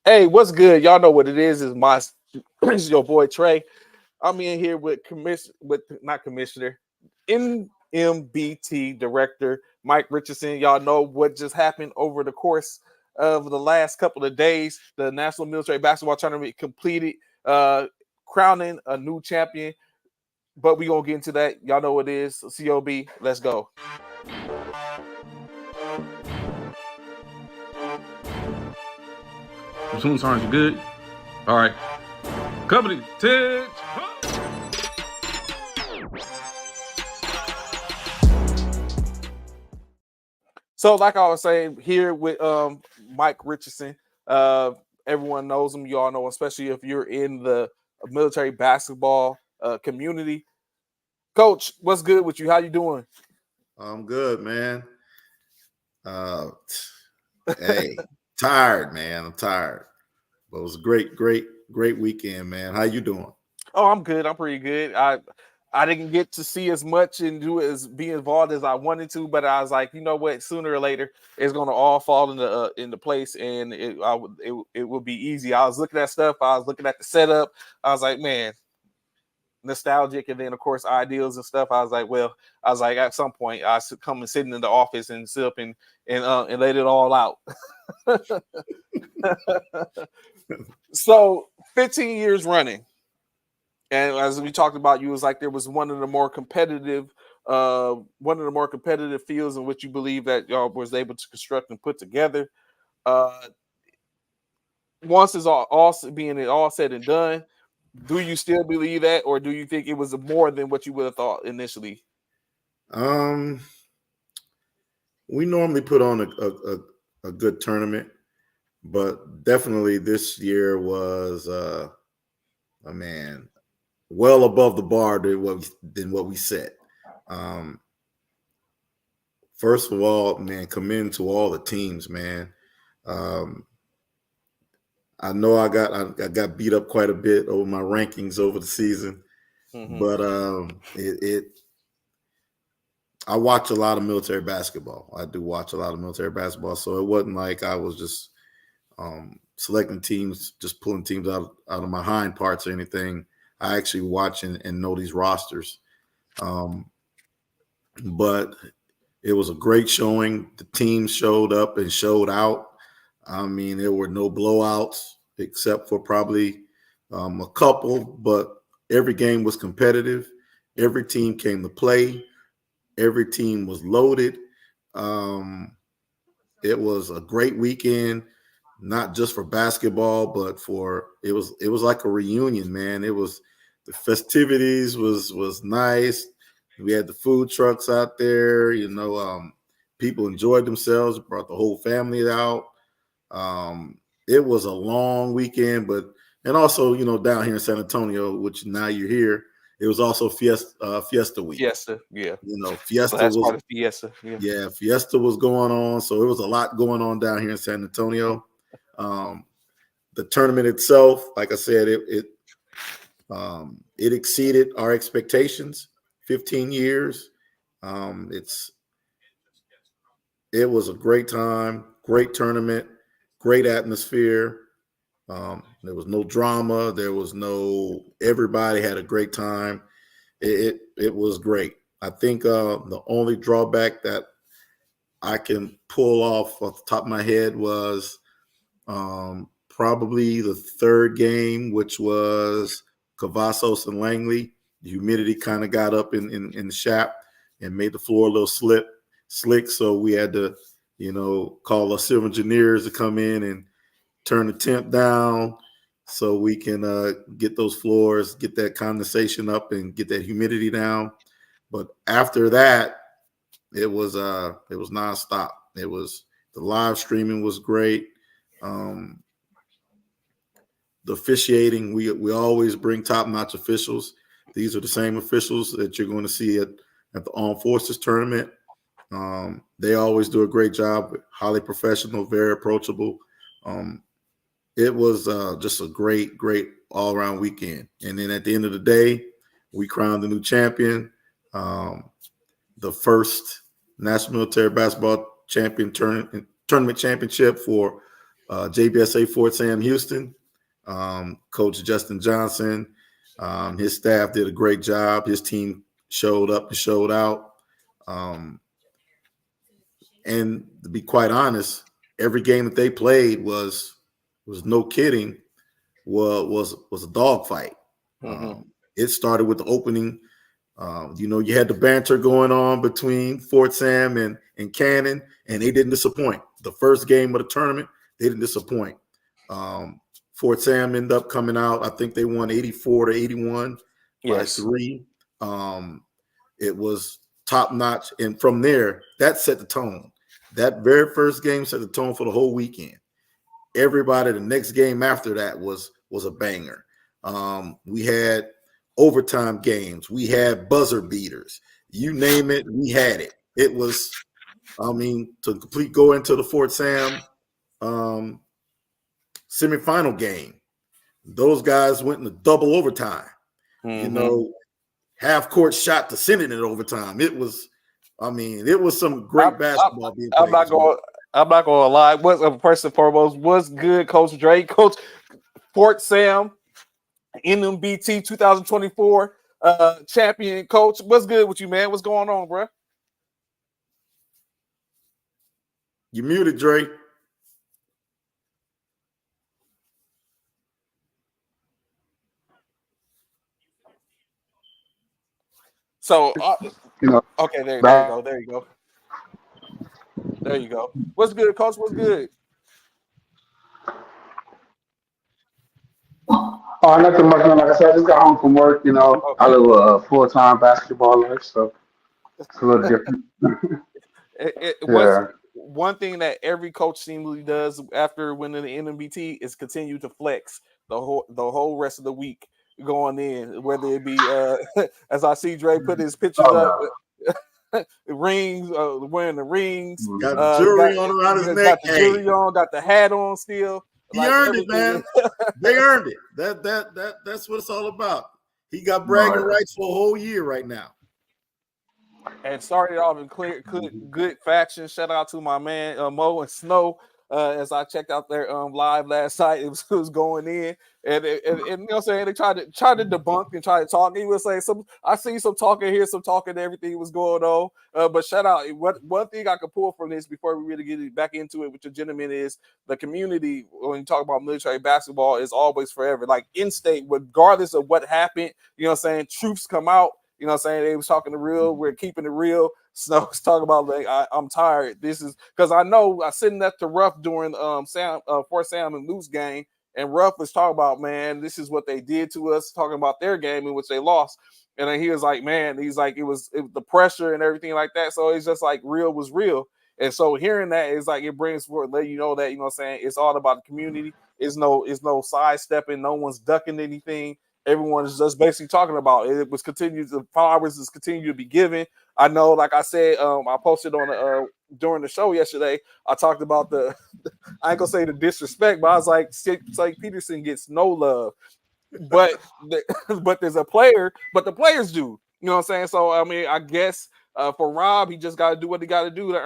Hey, what's good? Y'all know what it is. It's your boy Trey. I'm in here with commissioner, NMBT director Mike Richardson. Y'all know what just happened over the course of the last couple of days. The National Military Basketball Tournament completed, crowning a new champion. But we gonna get into that. Y'all know what it is. C.O.B. Let's go. Soon sounds you good. All right. Company 10. So, like I was saying, here with Mike Richardson, uh, everyone knows him. You all know, especially if you're in the military basketball community. Coach, what's good with you? How you doing? I'm good, man. Hey, tired, man. I'm tired. But it was a great weekend, man. How you doing? Oh, I'm good. I'm pretty good. I didn't get to see as much and be involved as I wanted to, but I was like, you know what? Sooner or later, it's gonna all fall into place, and it will be easy. I was looking at stuff. I was looking at the setup. I was like, man, nostalgic, and then of course ideals and stuff. I was like, at some point, I should come and sit in the office and sit up and let it all out. So, 15 years running. And as we talked about, you was like there was one of the more competitive fields in which you believe that y'all was able to construct and put together. Uh, Once it's all said and done, do you still believe that, or do you think it was more than what you would have thought initially? Um, we normally put on a good tournament, but definitely this year was man, well above the bar than what we set. Um, First of all, man, commend to all the teams, man. Um, I know I got beat up quite a bit over my rankings over the season, but I watch a lot of military basketball. I do watch a lot of military basketball, so it wasn't like I was just selecting teams, just pulling teams out of my hind parts or anything. I actually watch and know these rosters. But it was a great showing. The team showed up and showed out. I mean, there were no blowouts except for probably a couple, but every game was competitive. Every team came to play. Every team was loaded. It was a great weekend, not just for basketball, but it was like a reunion, man. It was the festivities was nice. We had the food trucks out there, people enjoyed themselves, brought the whole family out. It was a long weekend, and also, down here in San Antonio, which now you're here, it was also Fiesta week. Fiesta, yeah. Fiesta Last was part of Fiesta, yeah, Fiesta was going on, so it was a lot going on down here in San Antonio. The tournament itself, like I said, it exceeded our expectations. 15 years. It was a great time, great tournament, great atmosphere. There was no drama. Everybody had a great time. It was great. I think the only drawback that I can pull off the top of my head was probably the third game, which was Cavazos and Langley. The humidity kind of got up in the shop and made the floor a little slick. So we had to, call our civil engineers to come in and turn the temp down so we can get those floors, get that condensation up and get that humidity down. But after that, it was nonstop. The live streaming was great. The officiating, we always bring top-notch officials. These are the same officials that you're going to see at the Armed Forces tournament. They always do a great job, highly professional, very approachable. It was just a great all-around weekend. And then at the end of the day, we crowned the new champion, the first National Military Basketball Champion Tournament Championship for JBSA Fort Sam Houston, Coach Justin Johnson. His staff did a great job. His team showed up and showed out. And to be quite honest, every game that they played was no kidding, was a dogfight. It started with the opening. You had the banter going on between Fort Sam and Cannon, and they didn't disappoint. The first game of the tournament, they didn't disappoint. Fort Sam ended up coming out. I think they won 84-81 by 3. It was top notch, and from there, that set the tone. That very first game set the tone for the whole weekend. Everybody, the next game after that was a banger. We had overtime games. We had buzzer beaters. You name it, we had it. It was, to go into the Fort Sam semifinal game. Those guys went into double overtime. Half court shot to send it in overtime. It was some great basketball being played. I'm not gonna lie. First and foremost, what's good, Coach Drake? Coach Fort Sam, NMBT 2024 champion coach. What's good with you, man? What's going on, bro? You muted, Drake. So, okay, there you go. What's good, Coach? What's good? Oh, nothing much. Like I said, I just got home from work. I live a full-time basketball life, so it's a little different. One thing that every coach seemingly does after winning the NMBT is continue to flex the whole rest of the week going in, whether it be as I see Dre put his pictures up. Rings, wearing the rings. Got the jewelry on around his neck. Got the jewelry on. Got the hat on still. He earned it, man. They earned it. That's what it's all about. He got bragging rights for a whole year right now. And started off in good fashion. Shout out to my man Mo and Snow. As I checked out their live last night, it was going in, and you know what I'm saying, they tried to debunk and try to talk. He was saying I see some talking here, some talking, everything was going on. But shout out, one thing I could pull from this before we really get back into it with the gentleman is the community. When you talk about military basketball, is always forever. Like in state, regardless of what happened, you know what I'm saying, truths come out. You know what I'm saying? They was talking the real. We're keeping it real. Snow's talking about like I'm tired. This is because I know I sitting at the Ruff during Fort Sam and Luke's game, and Ruff was talking about, man, this is what they did to us, talking about their game in which they lost. And then he was like, man, he's like, it was the pressure and everything like that. So it's just like real was real. And so hearing that is like it brings forward, let you know that, you know what I'm saying, it's all about the community. It's no sidestepping, no one's ducking anything. Everyone is just basically talking about it. It was continued. The flowers is continued to be given. I know, like I said, I posted on during the show yesterday. I talked about I ain't gonna say the disrespect, but I was like Peterson gets no love, but there's a player, but the players do. You know what I'm saying? So I mean, I guess for Rob, he just got to do what he got to do to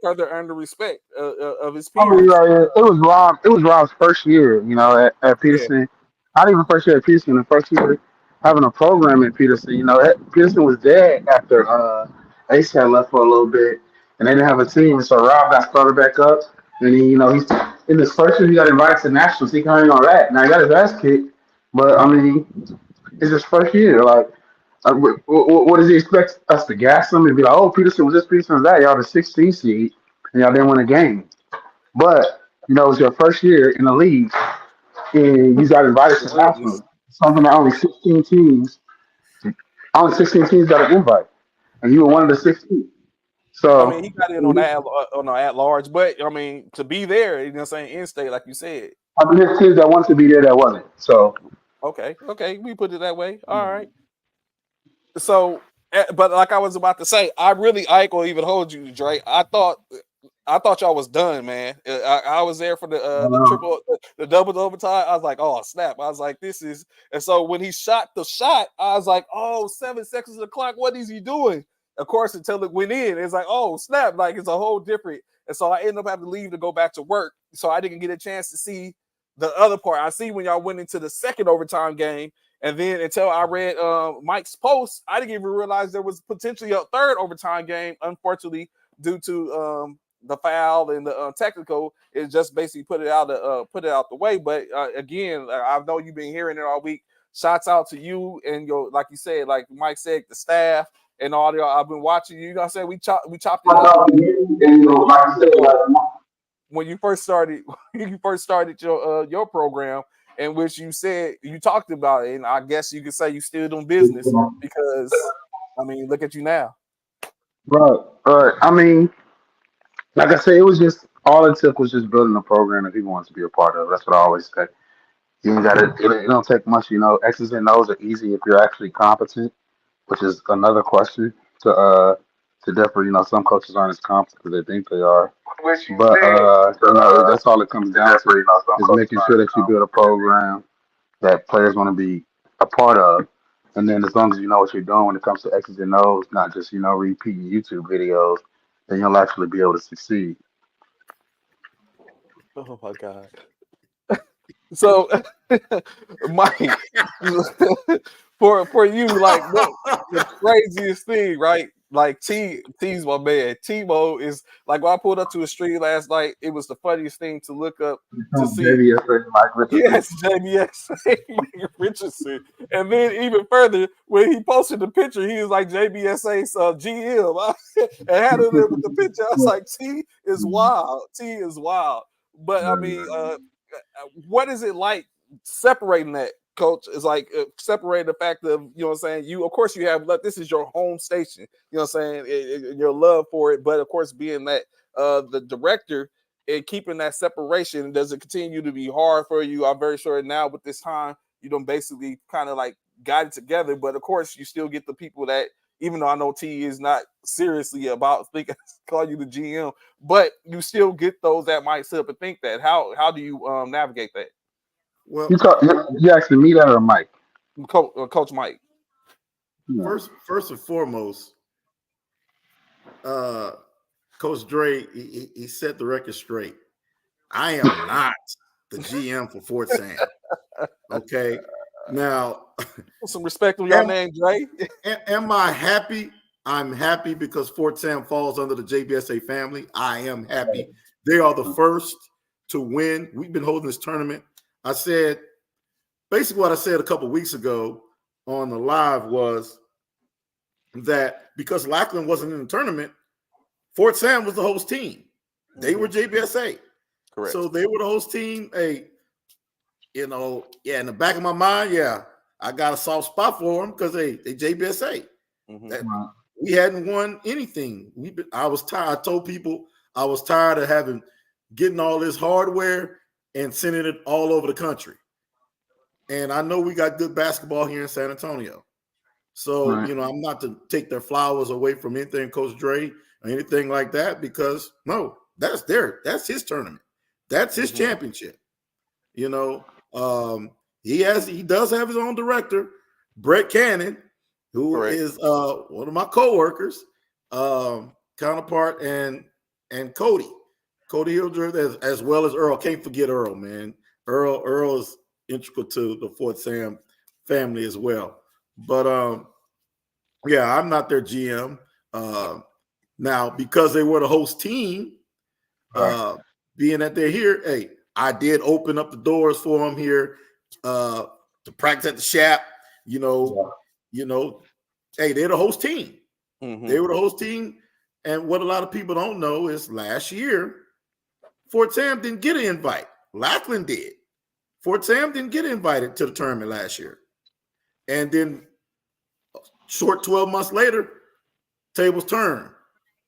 further earn the respect of his peers. It was Rob's first year, at Peterson. Yeah. Not even first year at Peterson. The first year having a program at Peterson. Peterson was dead after Ace had left for a little bit, and they didn't have a team. So Rob got started back up, and he, he's in his first year. He got invited to nationals. He can hang on that. Now he got his ass kicked, but I mean, it's his first year. Like, what does he expect us to gas him and be like, "Oh, Peterson was this, Peterson was that"? Y'all the 16th seed, and y'all didn't win a game. But it's your first year in the league. And you got invited to nationals. Something that only 16 teams got an invite, and you were one of the 16. So I mean, he got in on the at large, but I mean, to be there, you know what I'm saying, in state, like you said. I mean, there's teams that wanted to be there that wasn't. So okay, we put it that way. All right. So, but like I was about to say, I ain't gonna even hold you, Dre. I thought y'all was done, man. I was there for the double overtime. I was like, oh snap! I was like, this is. And so when he shot the shot, I was like, oh, 7 seconds of the clock. What is he doing? Of course, until it went in, it's like, oh snap! Like it's a whole different. and so I ended up having to leave to go back to work. So I didn't get a chance to see the other part. I see when y'all went into the second overtime game, and then until I read Mike's post, I didn't even realize there was potentially a third overtime game. Unfortunately, due to the foul and the technical, it just basically put it out the way. But again, I know you've been hearing it all week. Shouts out to you and your, like you said, like Mike said, the staff and all y'all. I've been watching you. You know what I'm saying? We chopped it up. When you first started your program, in which you said you talked about it, and I guess you could say you still doing business because I mean, look at you now. Right. I mean, like I said, it was just all it took was just building a program that people want to be a part of. That's what I always say. You ain't got it don't take much, X's and O's are easy if you're actually competent, which is another question to differ. Some coaches aren't as competent as they think they are. But that's all it comes down to is making sure that you build a program that players want to be a part of. And then as long as you know what you're doing when it comes to X's and O's, not just, repeating YouTube videos, then you'll actually be able to succeed. Oh my God. So Mike, for you, like the craziest thing, right? Like T's my man. Timo is like when I pulled up to a stream last night, it was the funniest thing to look up to see. JBSA, Mike Richardson. Yes, JBSA, Mike Richardson. And then even further, when he posted the picture, he was like JBSA's GM. And had it with the picture. I was like, T is wild. T is wild. But I mean, what is it like separating that, Coach? Is like separating the fact of, you know what I'm saying, you of course you have this is your home station, you know what I'm saying, your love for it, but of course being that the director and keeping that separation, does it continue to be hard for you? I'm very sure now with this time you don't basically kind of like got it together, but of course you still get the people that, even though I know T is not seriously about thinking call you the GM, but you still get those that might sit up and think that. How do you navigate that? Well, you actually me that or Mike? Coach Mike. First and foremost, Coach Dre, he set the record straight. I am not the GM for Fort Sam. Okay. Now, some respect on your name, Dre. Am I happy? I'm happy because Fort Sam falls under the JBSA family. I am happy. They are the first to win. We've been holding this tournament. I said, basically what I said a couple of weeks ago on the live was that because Lackland wasn't in the tournament, Fort Sam was the host team. They were JBSA. Correct. So they were the host team. In the back of my mind, I got a soft spot for them because they JBSA. Mm-hmm. We hadn't won anything. I was tired. I told people I was tired of getting all this hardware and sending it all over the country. And I know we got good basketball here in San Antonio. So, I'm not to take their flowers away from anything Coach Dre or anything like that, because no, that's his tournament. That's his championship. He does have his own director, Brett Cannon, who is one of my coworkers, counterpart, and Cody Hildreth, as well as Earl. Can't forget Earl, man. Earl is integral to the Fort Sam family as well. But I'm not their GM. Now, because they were the host team, being that they're here, I did open up the doors for them here to practice at the Shap. They're the host team. Mm-hmm. They were the host team. And what a lot of people don't know is last year, Fort Sam didn't get an invite. Lackland did. Fort Sam didn't get invited to the tournament last year. And then short 12 months later, tables turned.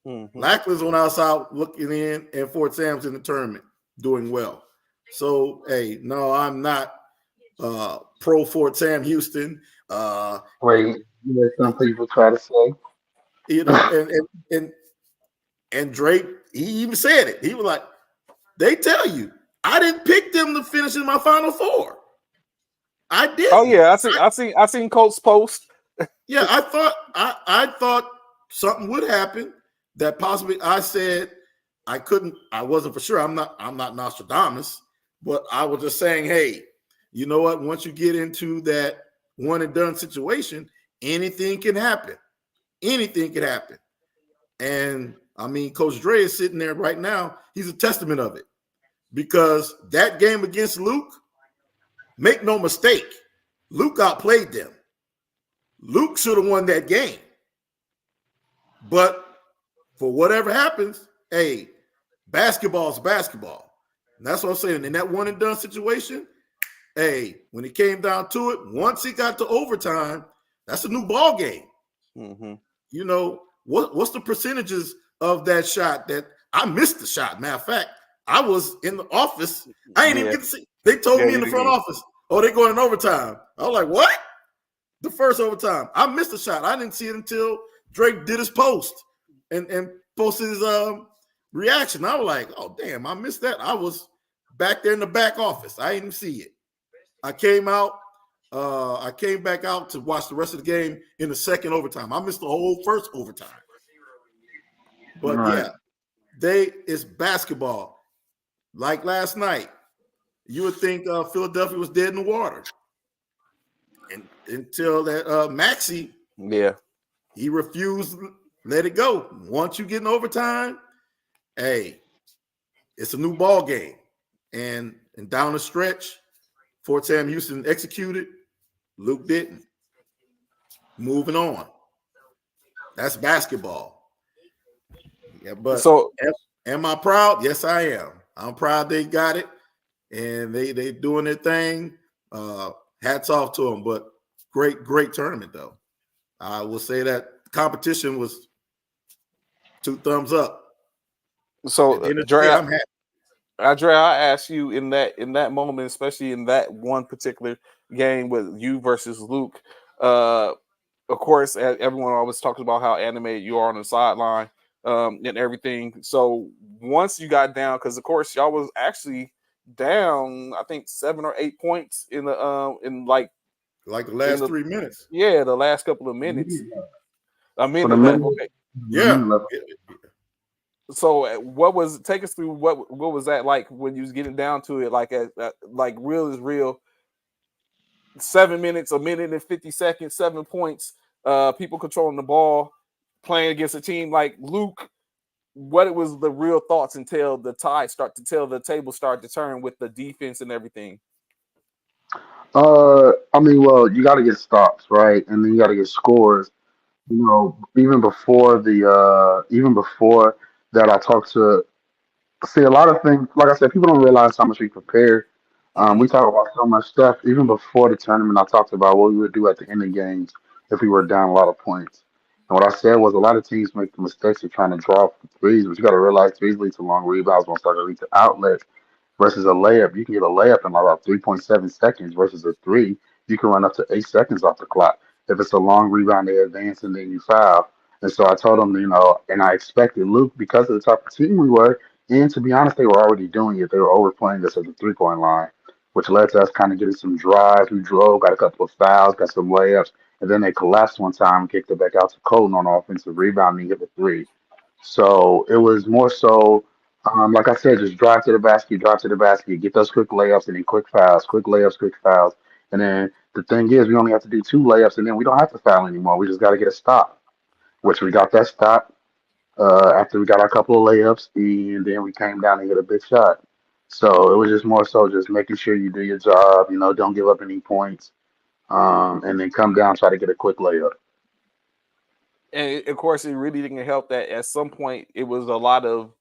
Mm-hmm. Lackland's on outside looking in, and Fort Sam's in the tournament doing well. So, no, I'm not pro Fort Sam Houston. Some people try to say. And Drake, he even said it. He was like, they tell you, I didn't pick them to finish in my Final Four. I did. Oh yeah, I seen Coach's post. Yeah, I thought something would happen that possibly I said I wasn't for sure. I'm not Nostradamus, but I was just saying, hey, you know what? Once you get into that one and done situation, anything can happen. Anything can happen. And I mean, Coach Dre is sitting there right now. He's a testament of it, because that game against Luke, make no mistake, Luke outplayed them. Luke should have won that game. But for whatever happens, hey, basketball is basketball. And that's what I'm saying. In that one and done situation, hey, when it came down to it, once it got to overtime, that's a new ball game. Mm-hmm. You know, what's the percentages of that shot that I missed the shot? Matter of fact, I was in the office. I ain't even get to see. They told me in the front office, oh, they're going in overtime. I was like, what? The first overtime. I missed the shot. I didn't see it until Drake did his post and posted his reaction. I was like, oh, damn, I missed that. I was back there in the back office. I didn't see it. I came out. I came back out to watch the rest of the game in the second overtime. I missed the whole first overtime. But yeah, it's basketball. Like last night, you would think Philadelphia was dead in the water. And until that Maxey, he refused to let it go. Once you get in overtime, hey, it's a new ball game. And down the stretch, Fort Sam Houston executed, Luke didn't. Moving on. That's basketball. Yeah, but so am I proud? Yes, I am. I'm proud they got it, and they doing their thing. Hats off to them. But great tournament though. I will say that the competition was 2 thumbs up. So Dre, I'm happy. Andrea, I asked you in that moment, especially in that one particular game with you versus Luke. Of course, everyone always talks about how animated you are on the sideline and everything. So once you got down, because of course y'all was actually down, I think 7 or 8 points in the in like the last 3 minutes. Yeah, the last couple of minutes. A minute left. Okay. Yeah. So take us through what was that like when you was getting down to it, like like real is real. 7 minutes, a minute and 50 seconds, 7 points, people controlling the ball, playing against a team like Luke. What was the real thoughts until the table start to turn with the defense and everything? I mean, well, you got to get stops, right? And then you got to get scores. You know, even before that, I talked to see a lot of things. Like I said, people don't realize how much we prepare. We talk about so much stuff. Even before the tournament, I talked about what we would do at the end of games if we were down a lot of points. And what I said was a lot of teams make the mistakes of trying to draw for threes, but you got to realize threes lead to long rebounds, won't start to lead to outlets. Versus a layup, you can get a layup in about 3.7 seconds. Versus a three, you can run up to 8 seconds off the clock. If it's a long rebound, they advance and then you foul. And so I told them, and I expected Luke, because of the type of team we were, and to be honest, they were already doing it. They were overplaying us at the 3-point line, which led to us kind of getting some drives. We drove, got a couple of fouls, got some layups, and then they collapsed one time and kicked it back out to Colton on offensive rebound and he hit the three. So it was more so, like I said, just drive to the basket, get those quick layups and then quick fouls, quick layups, quick fouls. And then the thing is, we only have to do 2 layups and then we don't have to foul anymore. We just got to get a stop, which we got that stop after we got our couple of layups, and then we came down and hit a big shot. So it was just more so just making sure you do your job, don't give up any points, and then come down, try to get a quick layup. And of course, it really didn't help that at some point it was a lot of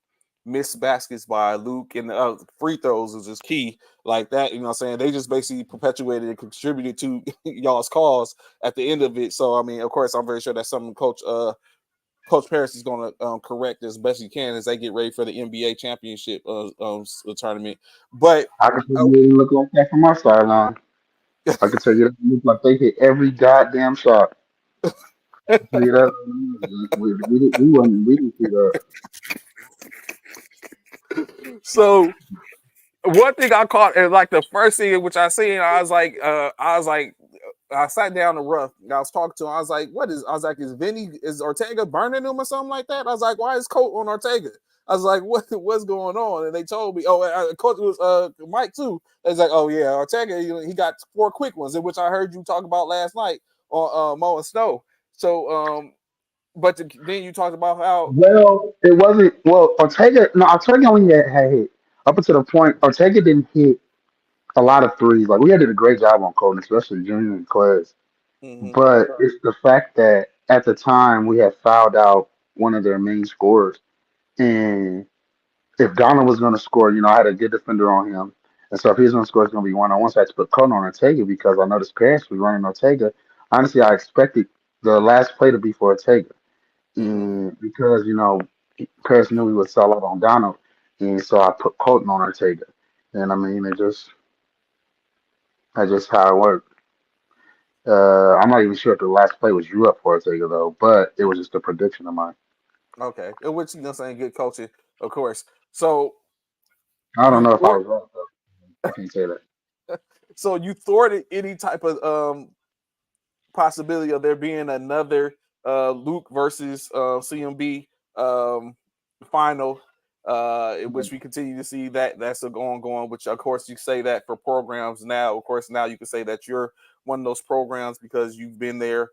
missed baskets by Luke, and free throws was just key like that. You know what I'm saying? They just basically perpetuated and contributed to y'all's cause at the end of it. So, I mean, of course, I'm very sure that's something Coach Paris is going to correct as best he can as they get ready for the NBA championship tournament. But I can tell you it didn't look like that from our sideline. I can tell you that it looked like they hit every goddamn shot. I can tell you that we didn't see that. So one thing I caught, and like the first thing which I seen, I was like, I sat down to Ruff. And I was talking to him. I was like, "What is?" I was like, "Is Ortega burning him or something like that?" I was like, "Why is Colt on Ortega?" I was like, "What's going on?" And they told me, "Oh, Coach was Mike too." They was like, "Oh yeah, Ortega, he got 4 quick ones," in which I heard you talk about last night on Mo and Snow. So, but then you talked about how. Well, it wasn't. Well, Ortega. No, Ortega only had hit up until the point. Ortega didn't hit a lot of threes. Like we had did a great job on Colton, especially junior in class. Mm-hmm, But it's the fact that at the time we had fouled out one of their main scorers, and if Donald was going to score, I had a good defender on him. And so if he was going to score, it's going to be one on one. So I had to put Colton on Ortega because I noticed Paris was running Ortega. Honestly, I expected the last play to be for Ortega. mm-hmm. And because, Paris knew we would sell out on Donald. And so I put Colton on Ortega. And I mean, that's just how it worked. I'm not even sure if the last play was drew up for Ortega, though, but it was just a prediction of mine. Okay, in which saying good coaching, of course. So I don't you know if I thought was wrong, though. I can't say that. so you thwarted any type of possibility of there being another Luke versus CMB um, final, in which we continue to see that's a going. Which of course you say that for programs now. Of course now you can say that you're one of those programs because you've been there.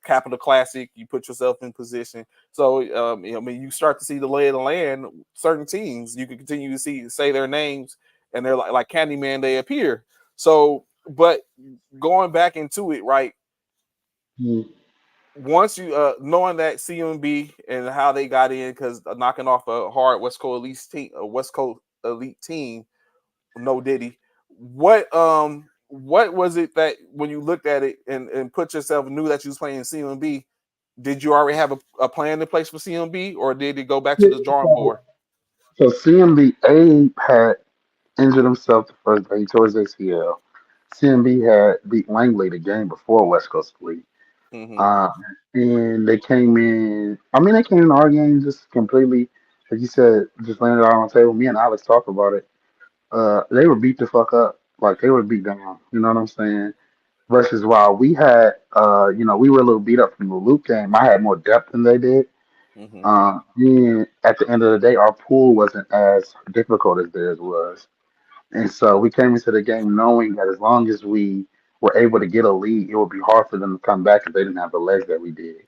Capital Classic, you put yourself in position. So I mean, you start to see the lay of the land. Certain teams you can continue to say their names, and they're like Candyman. They appear. So, but going back into it, right? Mm. Once you knowing that CMB and how they got in because knocking off a hard West Coast elite team, no Diddy. What was it that when you looked at it and put yourself knew that you was playing CMB? Did you already have a plan in place for CMB, or did it go back to the drawing board? So CMB Abe had injured himself the first day towards ACL. CMB had beat Langley the game before West Coast League. Mm-hmm. Um, and they came in. I mean, they came in our game just completely, like you said, just landed out on the table. Me and Alex talked about it. They were beat the fuck up, like they were beat down. You know what I'm saying? Versus while we had, we were a little beat up from the Luke game. I had more depth than they did. Mm-hmm. And at the end of the day, our pool wasn't as difficult as theirs was. And so we came into the game knowing that as long as we were able to get a lead, it would be hard for them to come back if they didn't have the legs that we did.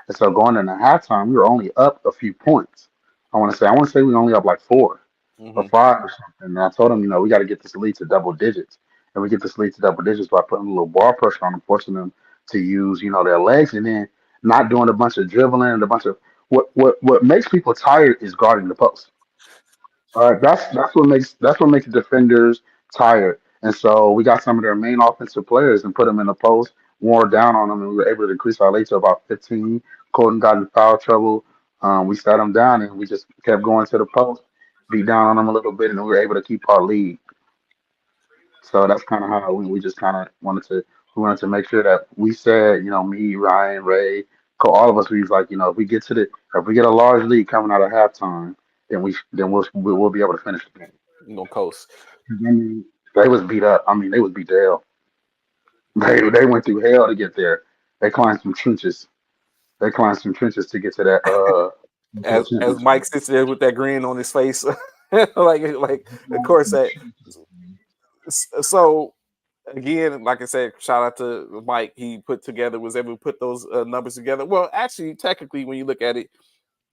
And so going into halftime, we were only up a few points. I want to say we only up like 4 or 5 or something. And I told them, we got to get this lead to double digits. And we get this lead to double digits by putting a little ball pressure on them, forcing them to use, their legs, and then not doing a bunch of dribbling and a bunch of what makes people tired is guarding the post. That's what makes defenders tired. And so we got some of their main offensive players and put them in the post, wore down on them, and we were able to increase our lead to about 15. Colton got in foul trouble. We sat them down and we just kept going to the post, beat down on them a little bit, and we were able to keep our lead. So that's kind of how we just kind of wanted to make sure that we said, me, Ryan, Ray, all of us, we was like, if we get a large lead coming out of halftime, then we'll be able to finish the game. You gonna coast. I mean, they was beat up. I mean, they was beat to hell. They went through hell to get there. They climbed some trenches. They climbed some trenches to get to that As championship. Mike sits there with that grin on his face, like of course that. So again, like I said, shout out to Mike. He was able to put those numbers together. Well, actually, technically, when you look at it,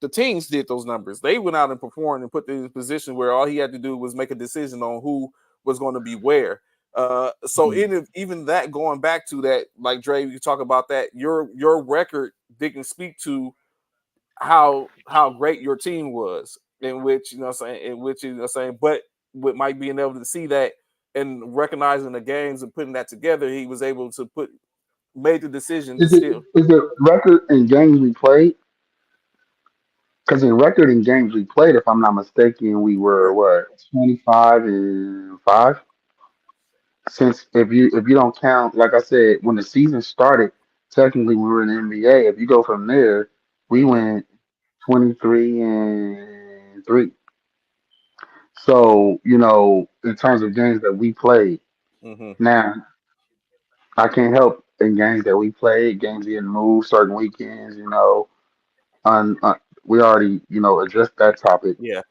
the teams did those numbers. They went out and performed and put them in a position where all he had to do was make a decision on who was going to be where. So even that going back to that, like Dre, you talk about that. Your record didn't speak to how great your team was, in which but with Mike being able to see that and recognizing the games and putting that together, he was able to made the decision to Is it still. is it record in games we played? Because in record in games we played, if I'm not mistaken, we were Right. what 25-5. Since if you don't count, like I said, when the season started, technically we were in the NBA. If you go from there, we Mm-hmm. went 23-3. So in terms of games that we played, Mm-hmm. now I can't help in games that we played, games getting moved certain weekends, on, we already, addressed that topic. Yeah.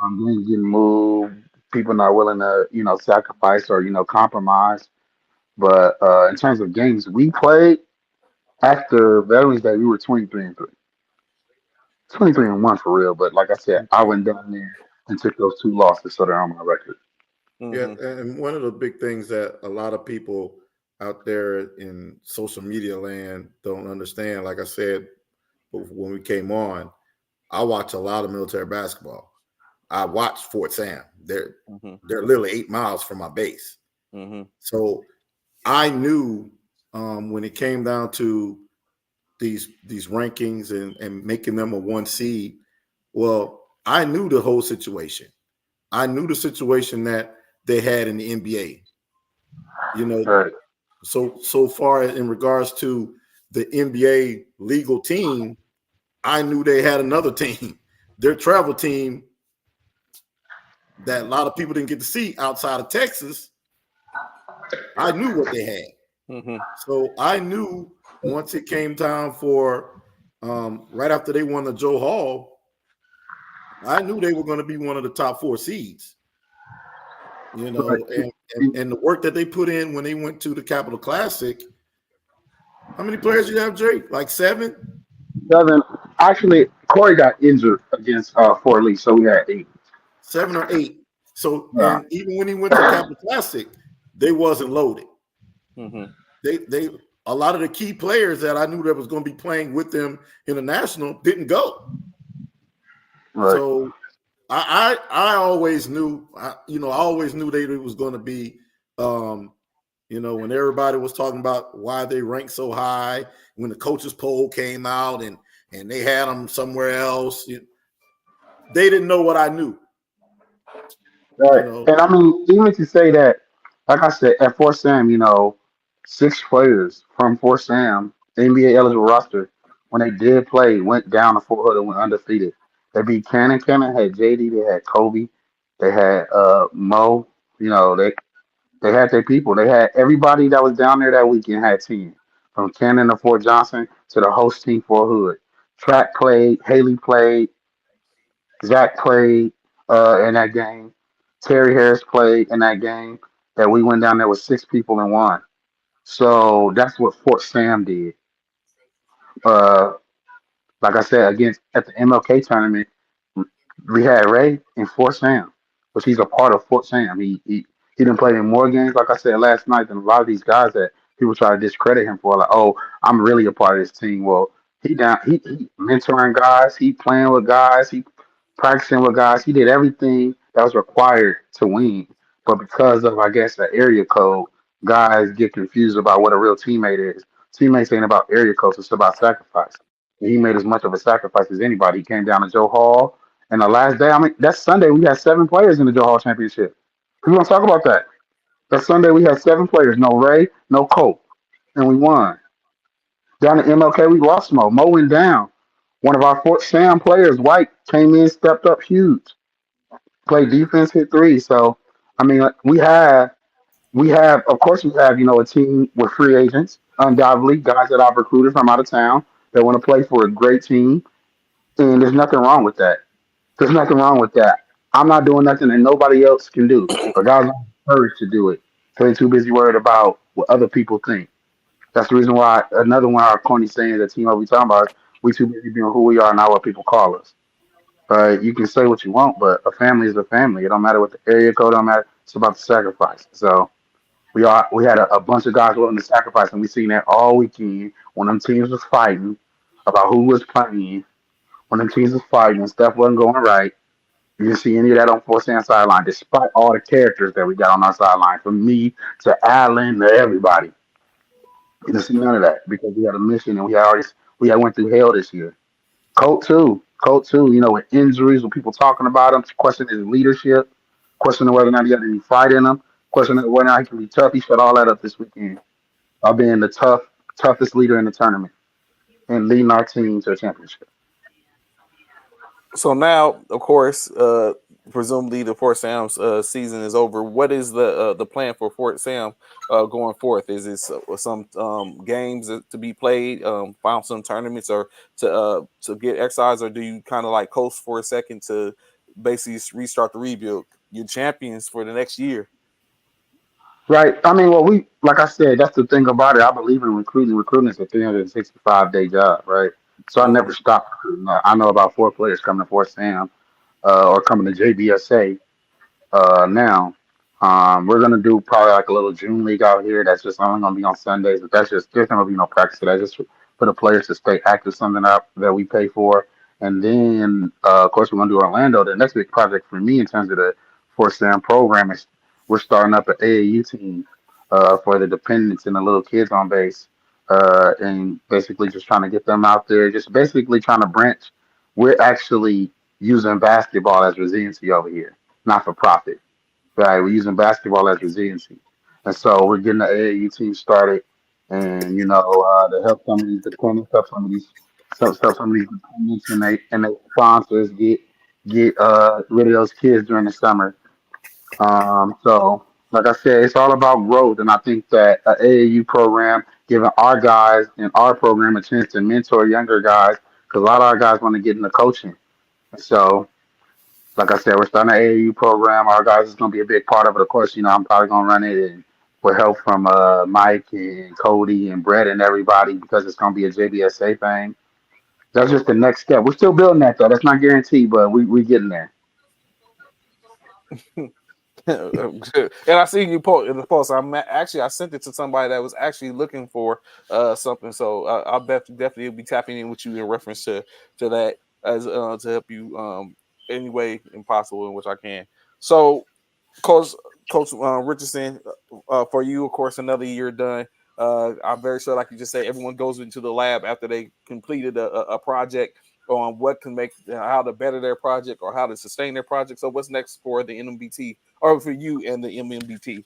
Games getting moved, people not willing to, sacrifice or, compromise. But in terms of games we played after Veterans Day, we were 23-3. 23-1 for real. But like I said, I went down there and took those 2 losses, so they're on my record. Yeah, and one of the big things that a lot of people out there in social media land don't understand, like I said when we came on, I watch a lot of military basketball. I watch Fort Sam. They're literally 8 miles from my base. So I knew when it came down to these rankings and making them a 1 seed, well, I knew the whole situation. I knew the situation that they had in the NBA. Right. So far in regards to the NBA legal team, I knew they had another team, their travel team, that a lot of people didn't get to see outside of Texas. I knew what they had. So I knew once it came time for right after they won the Joe Hall, I knew they were going to be one of the top 4 seeds. Right. And the work that they put in when they went to the Capital Classic. How many players do you have, Jay? Like 7? 7. Actually, Corey got injured against Fort Lee, so we had 8. 7 or 8. So, and even when he went to Capital Classic, they wasn't loaded. They a lot of the key players that I knew that was going to be playing with them in the national didn't go. Right. So I always knew, I always knew that it was going to be, when everybody was talking about why they ranked so high, when the coaches poll came out and they had them somewhere else, they didn't know what I knew. Right. And I mean, even to say that, like I said, at Fort Sam, 6 players from Fort Sam, the NBA eligible roster, when they did play, went down to Fort Hood and went undefeated. They beat Cannon. Cannon had JD, they had Kobe, they had Mo. They had their people. They had everybody that was down there that weekend had team. From Cannon to Fort Johnson to the host team Fort Hood. Track played, Haley played, Zach played in that game. Terry Harris played in that game that we went down there with 6 people and won. So that's what Fort Sam did. Uh, like I said, against at the MLK tournament, we had Ray in Fort Sam, which he's a part of Fort Sam. He done played in more games, like I said last night, than a lot of these guys that people try to discredit him for. Like, oh, I'm really a part of this team. Well, he mentoring guys, he playing with guys, he practicing with guys. He did everything that was required to win. But because of, I guess, the area code, guys get confused about what a real teammate is. Teammates ain't about area codes, it's about sacrifice. And he made as much of a sacrifice as anybody. He came down to Joe Hall. And the last day, I mean, that Sunday, we had 7 players in the Joe Hall Championship. We want to talk about that. That Sunday, we had 7 players. No Ray, no Cope. And we won. Down at MLK, we lost Mo. Mo went down. One of our Fort Sam players, White, came in, stepped up huge. Played defense, hit 3. So, I mean, of course, we have, a team with free agents, undoubtedly, guys that I've recruited from out of town that want to play for a great team. And there's nothing wrong with that. There's nothing wrong with that. I'm not doing nothing that nobody else can do. But guys don't have courage to do it. So they're too busy worried about what other people think. That's the reason why another one of our corny sayings that Team we talking about is we too busy being who we are, not what people call us. You can say what you want, but a family is a family. It don't matter what the area code don't matter. It's about the sacrifice. So we had a bunch of guys willing to sacrifice, and we seen that all weekend when them teams was fighting about who was playing. When them teams was fighting and stuff wasn't going right, you didn't see any of that on Fort Sam sideline, despite all the characters that we got on our sideline, from me to Allen to everybody. You didn't see none of that because we had a mission and we had went through hell this year. Colt too. With injuries, with people talking about him, questioning his leadership, questioning whether or not he got any fight in him, questioning whether or not he can be tough. He shut all that up this weekend by being the toughest leader in the tournament and leading our team to a championship. So now, of course, presumably the Fort Sam's season is over. What is the plan for Fort Sam going forth? Is it some games to be played, find some tournaments, or to get exercise, or do you kind of like coast for a second to basically restart the rebuild? You're champions for the next year. Right. I mean, well, like I said, that's the thing about it. I believe in recruiting. Recruiting is a 365-day job, right? So I never Mm-hmm. stop recruiting. I know about 4 players coming to Fort Sam or coming to JBSA. Now, we're gonna do probably like a little June league out here. That's just only gonna be on Sundays, but there's gonna be no practice. That's just for the players to stay active. Something up that we pay for, and then of course we're gonna do Orlando. The next big project for me in terms of the Fort Sam program is we're starting up an AAU team for the dependents and the little kids on base, and basically just trying to get them out there. Just basically trying to branch. We're actually using basketball as resiliency over here, not for profit. Right, we're using basketball as resiliency, and so we're getting the AAU team started, and to help some of these dependents, help some of these dependents and they sponsors get rid of those kids during the summer. So like I said, it's all about growth, and I think that a AAU program giving our guys in our program a chance to mentor younger guys, because a lot of our guys want to get into coaching. So like I said, we're starting an AAU program. Our guys is going to be a big part of it. Of course, I'm probably going to run it and with help from Mike and Cody and Brett and everybody because it's going to be a JBSA thing. That's just the next step. We're still building that though. That's not guaranteed, but we getting there. Good. And I see you post in the post. I sent it to somebody that was actually looking for something. So I'll definitely be tapping in with you in reference to that as to help you any way possible in which I can. So Coach Richardson, for you, of course, another year done. I'm very sure, like you just said, everyone goes into the lab after they completed a project on what can make how to better their project or how to sustain their project. So, what's next for the NMBT or for you and the MMBT?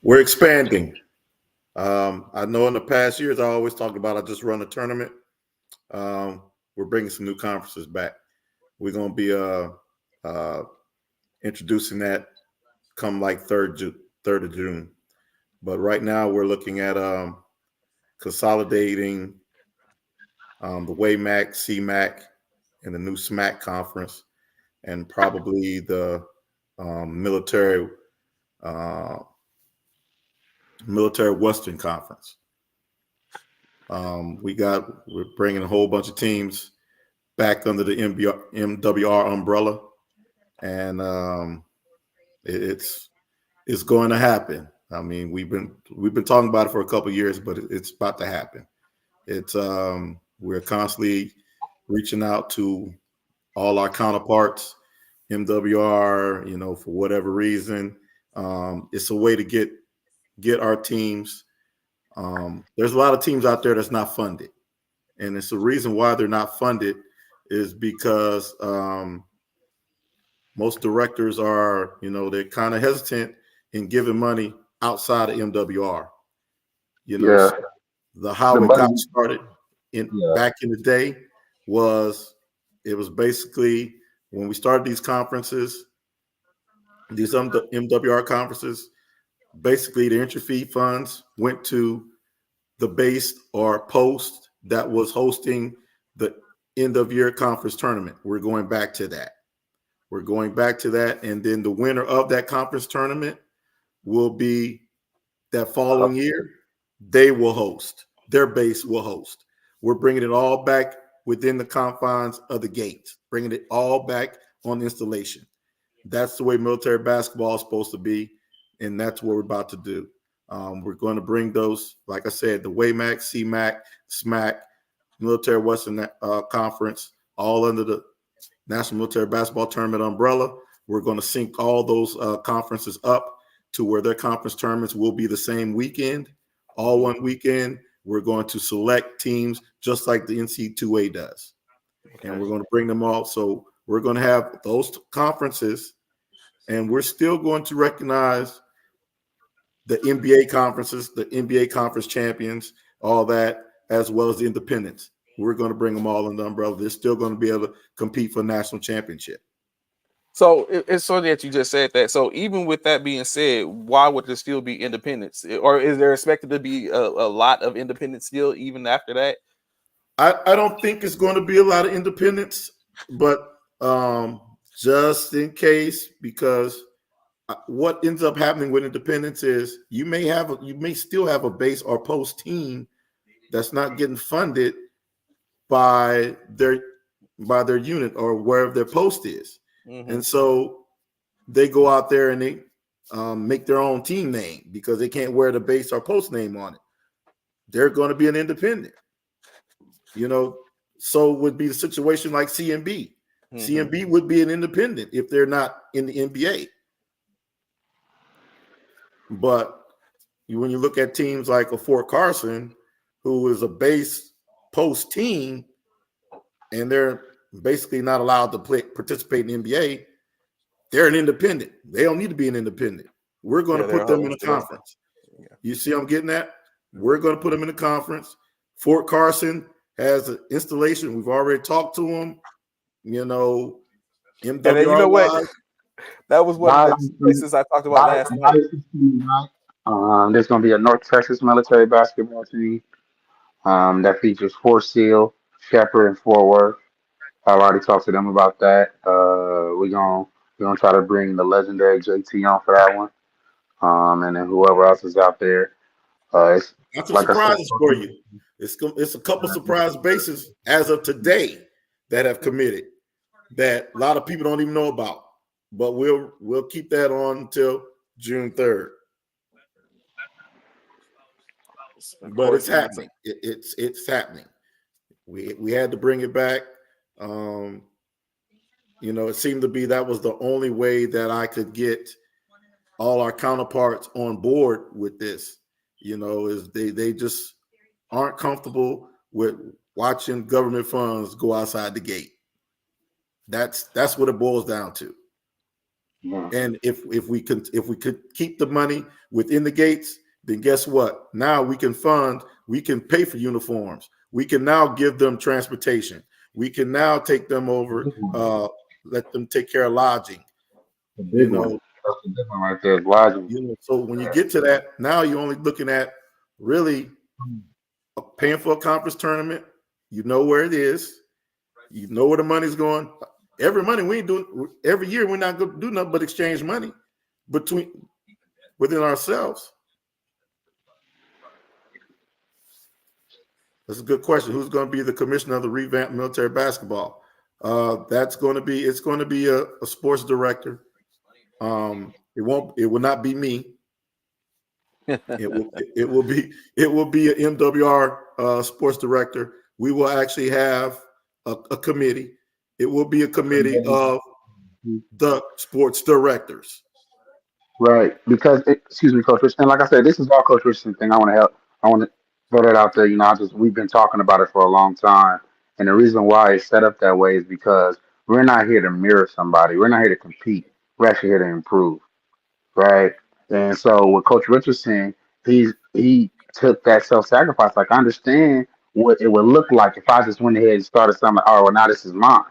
We're expanding. I know in the past years I always talked about I just run a tournament. We're bringing some new conferences back. We're going to be introducing that come like 3rd of June. But right now we're looking at consolidating the WAMAC, CMAC, and the new SMAC conference, and probably the military Western Conference. We're bringing a whole bunch of teams back under the MWR umbrella, and it's going to happen. I mean, we've been talking about it for a couple of years, but it's about to happen. It's we're constantly reaching out to all our counterparts, MWR, for whatever reason. It's a way to get our teams. There's a lot of teams out there that's not funded, and it's the reason why they're not funded is because most directors are, they're kind of hesitant in giving money outside of MWR. Yeah, How the it got budget. started Yeah, back in the day was basically when we started these conferences, these MWR conferences, basically the entry fee funds went to the base or post that was hosting the end of year conference tournament. We're going back to that. And then the winner of that conference tournament will be that following year. They will host. Their base will host. We're bringing it all back within the confines of the gates, bringing it all back on installation. That's the way military basketball is supposed to be, and that's what we're about to do. We're going to bring those, like I said, the WAMAC, CMAC, SMAC, Military Western Conference, all under the National Military Basketball Tournament umbrella. We're going to sync all those conferences up to where their conference tournaments will be the same weekend, all one weekend. We're going to select teams just like the NC2A does. Okay. And we're going to bring them all. So we're going to have those conferences, and we're still going to recognize the NBA conferences, the NBA conference champions, all that, as well as the independents. We're going to bring them all in the umbrella. They're still going to be able to compete for a national championship. So it's funny that you just said that. So even with that being said, why would there still be independence, or is there expected to be a lot of independence still even after that? I don't think it's going to be a lot of independence, but just in case, because what ends up happening with independence is you may still have a base or post team that's not getting funded by their unit or wherever their post is, and so they go out there and they make their own team name because they can't wear the base or post name on it. They're going to be an independent, you know. So would be the situation like CMB. CMB would be an independent if they're not in the NBA. But when you look at teams like a Fort Carson, who is a base post team, and they're basically not allowed to participate in the NBA, they're an independent. They don't need to be an independent. We're going to put them in a conference. You see I'm getting at? We're going to put them in a conference. Fort Carson has an installation. We've already talked to them. You know, MWR. And then you know what? That was one of the places I talked about last night. There's going to be a North Texas military basketball team that features Fort Sill, Shepherd, and Fort Worth. I've already talked to them about that. We're gonna try to bring the legendary JT on for that one, and then whoever else is out there. It's got some like I said, surprises for you. It's a couple surprise bases as of today that have committed that a lot of people don't even know about. But we'll keep that on until June 3rd. But it's happening. It's happening. We had to bring it back. It seemed to be that was the only way that I could get all our counterparts on board with this. Is they just aren't comfortable with watching government funds go outside the gate. That's what it boils down to. Yeah. And if we could keep the money within the gates, then guess what? Now we can pay for uniforms. We can now give them transportation. We can now take them over, let them take care of lodging. That's the big one right there, lodging. So when you get to that, now you're only looking at really paying for a conference tournament. You know where it is. You know where the money's going. Every year we're not going to do nothing but exchange money within ourselves. That's a good question. Who's going to be the commissioner of the revamped military basketball? It's going to be a sports director. It will not be me. It will be an MWR sports director. We will actually have a committee. It will be a committee of the sports directors. Right, because excuse me, Coach Richardson. And like I said, this is all Coach Richardson thing. I want to help. I want to throw that out there. We've been talking about it for a long time, and the reason why it's set up that way is because we're not here to mirror somebody. We're not here to compete. We're actually here to improve, right? And so with Coach Richardson, he took that self-sacrifice. Like I understand what it would look like if I just went ahead and started something. Like, oh, well, now this is mine.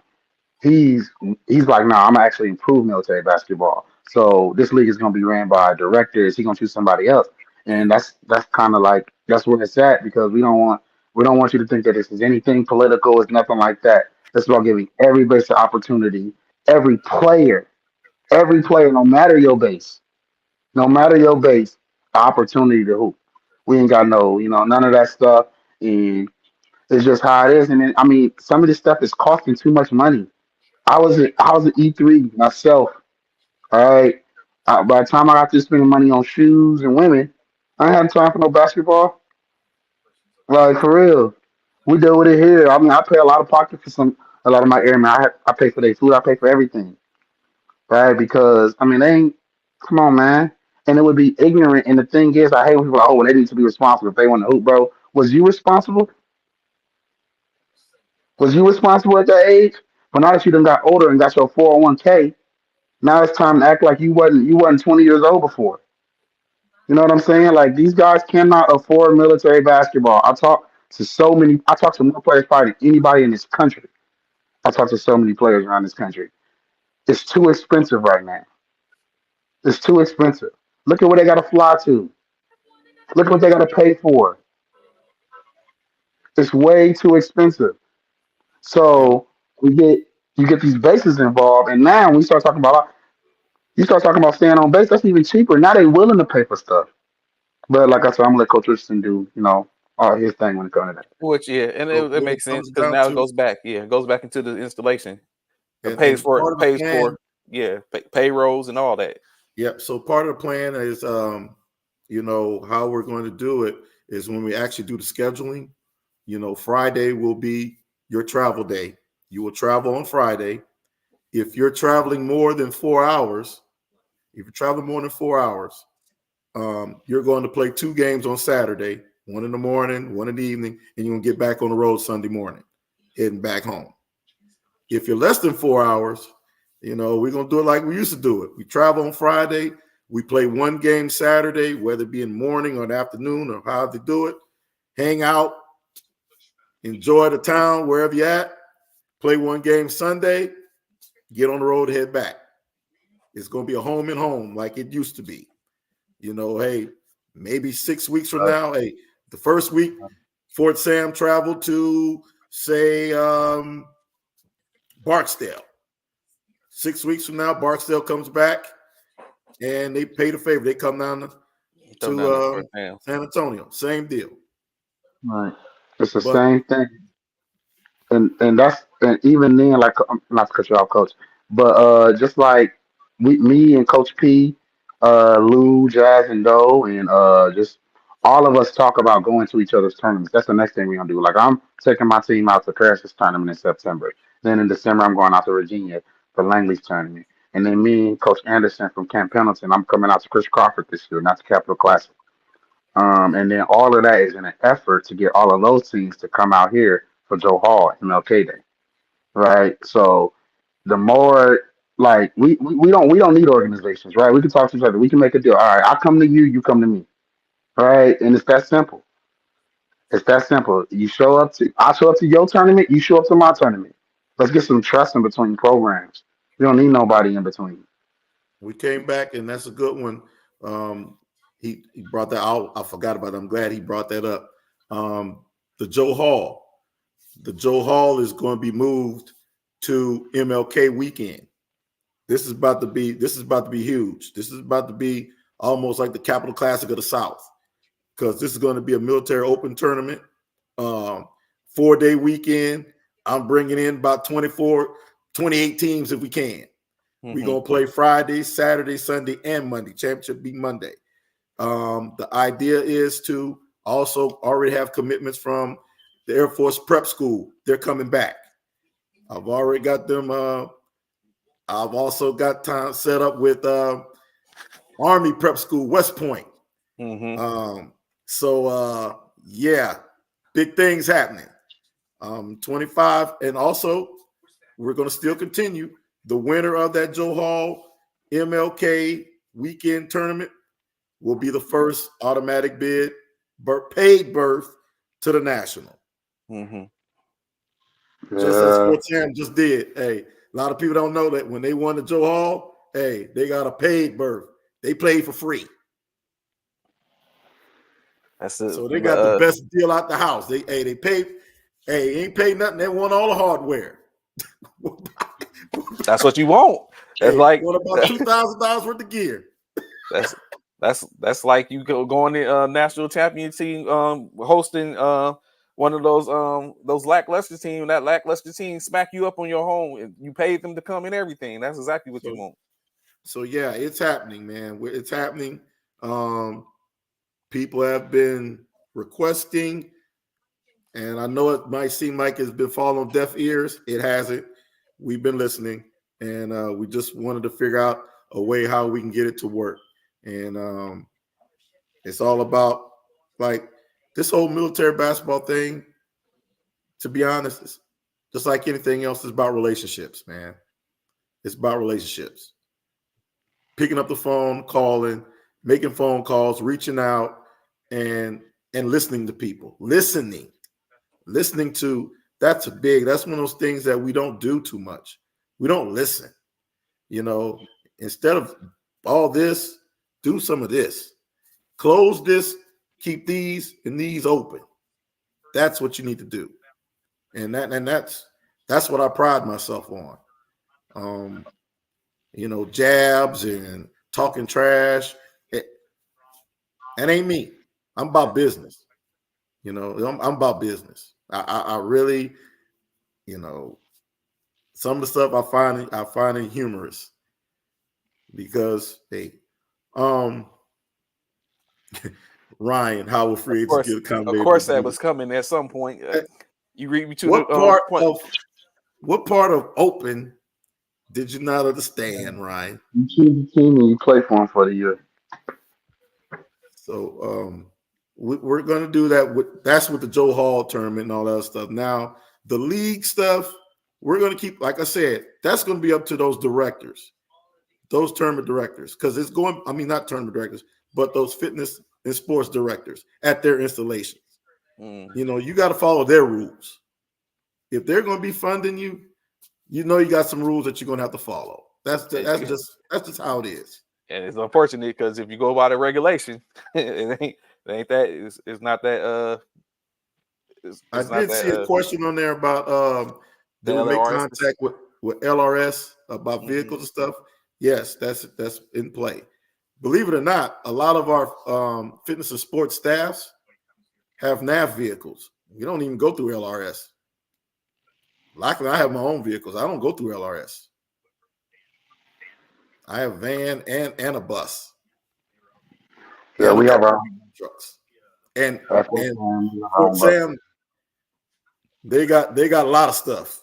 He's like, no, I'm gonna actually improve military basketball. So this league is gonna be ran by directors. He's gonna choose somebody else, and that's kind of like that's where it's at because we don't want you to think that this is anything political. It's nothing like that. It's about giving every base an opportunity. Every player, no matter your base, opportunity to hoop. We ain't got none of that stuff, and it's just how it is. And then, I mean, some of this stuff is costing too much money. I was at E3 myself. All right. By the time I got to spending money on shoes and women, I ain't had time for no basketball. Like for real, we deal with it here. I mean, I pay a lot of pocket for a lot of my airmen. I pay for their food. I pay for everything, right? Because I mean, they ain't. Come on, man. And it would be ignorant. And the thing is, I hate when people are like, oh, well, they need to be responsible if they want to hoop, bro. Was you responsible? Was you responsible at that age? But now that you done got older and got your 401k, now it's time to act like you wasn't 20 years old before. You know what I'm saying? Like these guys cannot afford military basketball. I talk to more players probably than anybody in this country. I talk to so many players around this country. It's too expensive right now. It's too expensive. Look at where they got to fly to. Look what they got to pay for. It's way too expensive. Yep. So we get you get these bases involved, and now we start talking about you start talking about staying on base. That's even cheaper. Now they willing to pay for stuff. But like I said, I'm gonna let Coach Richardson do all his thing when it comes to that. Which and So it what it makes sense comes because down now it to, goes back. Yeah, it goes back into the installation. It and part of the pays plan. for payrolls and all that. Yep. So part of the plan is, how we're going to do it is when we actually do the scheduling. Friday will be your travel day. You will travel on Friday. If you're traveling more than 4 hours, you're going to play 2 games on Saturday, one in the morning, one in the evening, and you're going to get back on the road Sunday morning, heading back home. If you're less than 4 hours, we're going to do it like we used to do it. We travel on Friday. We play 1 game Saturday, whether it be in the morning or the afternoon or how they do it. Hang out, enjoy the town wherever you're at. Play 1 game Sunday, get on the road, head back. It's going to be a home and home like it used to be. Hey, maybe 6 weeks from now, hey, the first week, Fort Sam traveled to, say, Barksdale. 6 weeks from now, Barksdale comes back, and they pay the favor. They come down to San Antonio. Same deal. Right. It's the But same thing. And even then, like not to cut you off, Coach, but just like me and Coach P, Lou, Jazz, and Doe, and just all of us talk about going to each other's tournaments. That's the next thing we're gonna do. Like I'm taking my team out to Paris's tournament in September. Then in December, I'm going out to Virginia for Langley's tournament. And then me and Coach Anderson from Camp Pendleton, I'm coming out to Chris Crawford this year, not to Capital Classic. And then all of that is in an effort to get all of those teams to come out here for Joe Hall MLK Day, right? So the more like we don't need organizations, right? We can talk to each other. We can make a deal. All right, I come to you, you come to me, right? And it's that simple. It's that simple. I show up to your tournament, you show up to my tournament. Let's get some trust in between programs. We don't need nobody in between. we came back, and that's a good one. He brought that out. I forgot about it. I'm glad he brought that up. The Joe Hall. The Joe Hall is going to be moved to MLK weekend. This is about to be huge. This is about to be almost like the Capital Classic of the South, because this is going to be a military open tournament, 4-day weekend. I'm bringing in about 28 teams if we can. Mm-hmm. We're going to play Friday, Saturday, Sunday, and Monday. Championship be Monday. The idea is to also already have commitments from the Air Force Prep School. They're coming back. I've already got them. I've also got time set up with Army Prep School, West Point. Mm-hmm. Yeah, big things happening. 25, and also we're going to still continue. The winner of that Joe Hall MLK weekend tournament will be the first automatic bid, paid berth to the National. Mm-hmm. Just as Fort Sam just did. Hey, a lot of people don't know that when they won the Joe Hall, hey, they got a paid berth. They played for free. So they got the best deal out the house. They paid. Hey, ain't paid nothing. They won all the hardware. That's what you want. That's like what about $2,000 worth of gear? That's like you going to national champion team hosting one of those lackluster team. That lackluster team smack you up on your home, and you paid them to come and everything. That's exactly what you want. So yeah, it's happening, man. It's happening. People have been requesting, and I know it might seem like it's been falling on deaf ears. It hasn't. We've been listening, and we just wanted to figure out a way how we can get it to work. And it's all about, like, this whole military basketball thing, to be honest, is just like anything else, it's about relationships, man. It's about relationships. Picking up the phone, calling, making phone calls, reaching out, and listening to people. Listening to, that's one of those things that we don't do too much. We don't listen. You know, instead of all this, do some of this. Close this, keep these and these open. That's what you need to do. And that's what I pride myself on. You know, jabs and talking trash. That ain't me. I'm about business. You know, I'm about business. I really, you know, some of the stuff I find it humorous because hey, Ryan, how will free agents get accommodated? Of course, that was coming at some point. You read me to what the part point. What part of open did you not understand, Ryan? You choose the team and you play for them for the year. So we're going to do that. That's with the Joe Hall tournament and all that stuff. Now the league stuff, we're going to keep, like I said, that's going to be up to those directors, those tournament directors, because it's going. I mean, not tournament directors, but those fitness and sports directors at their installations. You know, you got to follow their rules. If they're going to be funding you, you know, you got some rules that you're going to have to follow. That's just how it is. And it's unfortunate because if you go by the regulation, it ain't that. It's not that. I did see a question on there about did we make contact with LRS about vehicles and stuff? Yes, that's in play. Believe it or not, a lot of our fitness and sports staffs have NAV vehicles. We don't even go through LRS. Luckily, I have my own vehicles. I don't go through LRS. I have a van and a bus. Yeah, we have our trucks. And Fort Sam, they got a lot of stuff.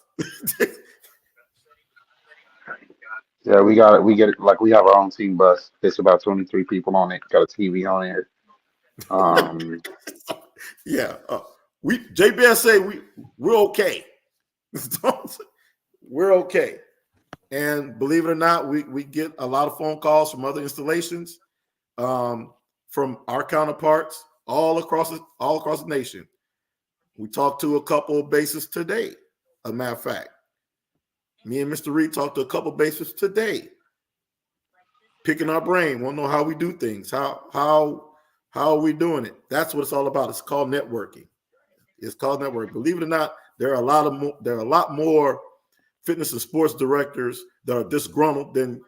Yeah, we get it. Like we have our own team bus. It's about 23 people on it. Got a TV on it. Yeah, we JBSA. We're okay. We're okay. And believe it or not, we get a lot of phone calls from other installations, from our counterparts all across the nation. We talked to a couple of bases today. As a matter of fact, me and Mr. Reed talked to a couple of bases today, picking our brain. Want to know how we do things? How are we doing it? That's what it's all about. It's called networking. It's called networking. Believe it or not, there are a lot more fitness and sports directors that are disgruntled than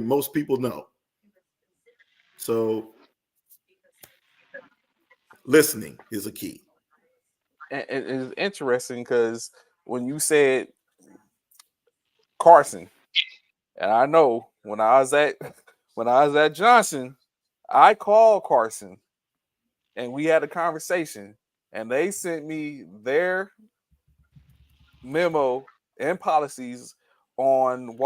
most people know. So listening is a key. And it's interesting because when you said Carson, and I know when I was at Johnson, I called Carson and we had a conversation and they sent me their memo and policies on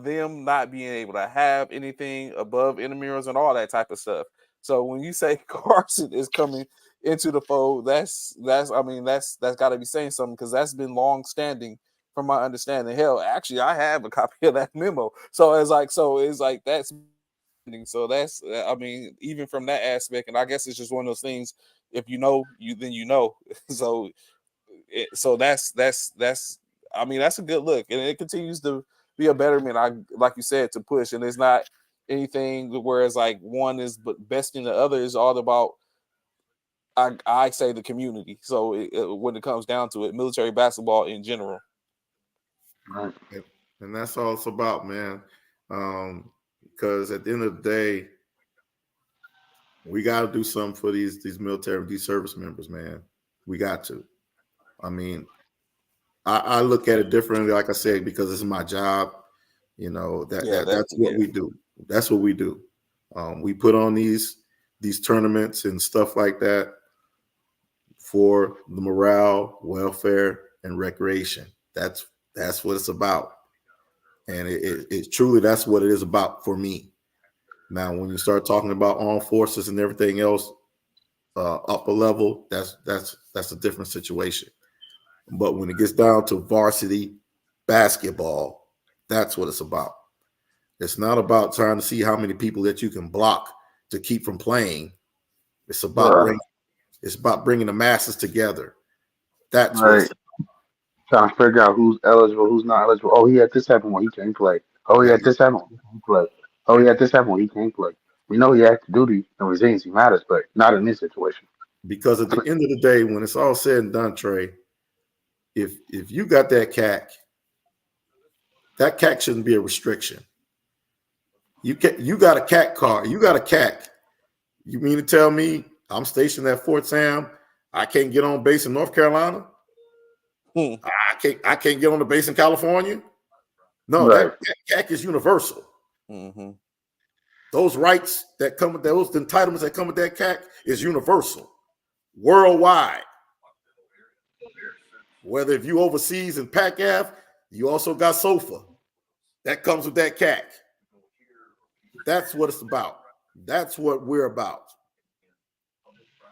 them not being able to have anything above intramurals and all that type of stuff. So when you say Carson is coming into the fold, that's got to be saying something because that's been long standing from my understanding. Hell, actually, I have a copy of that memo. So it's like that's. So that's, I mean, even from that aspect, and I guess it's just one of those things. If you know, then you know. So that's I mean, that's a good look, and it continues to be a betterment. Like you said, to push, and it's not anything whereas like one is but besting the other. Is all about I say the community. So when it comes down to it, military basketball in general, right. And that's all it's about, man. Because at the end of the day, we got to do something for these military, these service members, man. We got to. I mean, I look at it differently, like I said, because it's my job. You know, that's what we do. That's what we do. We put on these tournaments and stuff like that for the morale, welfare, and recreation. That's what it's about. And it truly, that's what it is about for me. Now, when you start talking about armed forces and everything else, upper level, that's a different situation. But when it gets down to varsity basketball, that's what it's about. It's not about trying to see how many people that you can block to keep from playing. It's about bringing the masses together. That's right. Trying to figure out who's eligible, who's not eligible. Oh, he had this happen when he can't play. Oh yeah, this happened. He can't play. Oh yeah, this happened. He can't play. We know he active duty and resiliency matters, but not in this situation. Because at the end of the day, when it's all said and done, Trey, if you got that CAC shouldn't be a restriction. You got a CAC card. You got a CAC. You mean to tell me I'm stationed at Fort Sam? I can't get on base in North Carolina? I can't get on the base in California? No, Right. that CAC is universal. Mm-hmm. Those rights that come with those entitlements that come with that CAC is universal, worldwide. Whether if you overseas in PACAF, you also got SOFA. That comes with that CAC. That's what it's about. That's what we're about.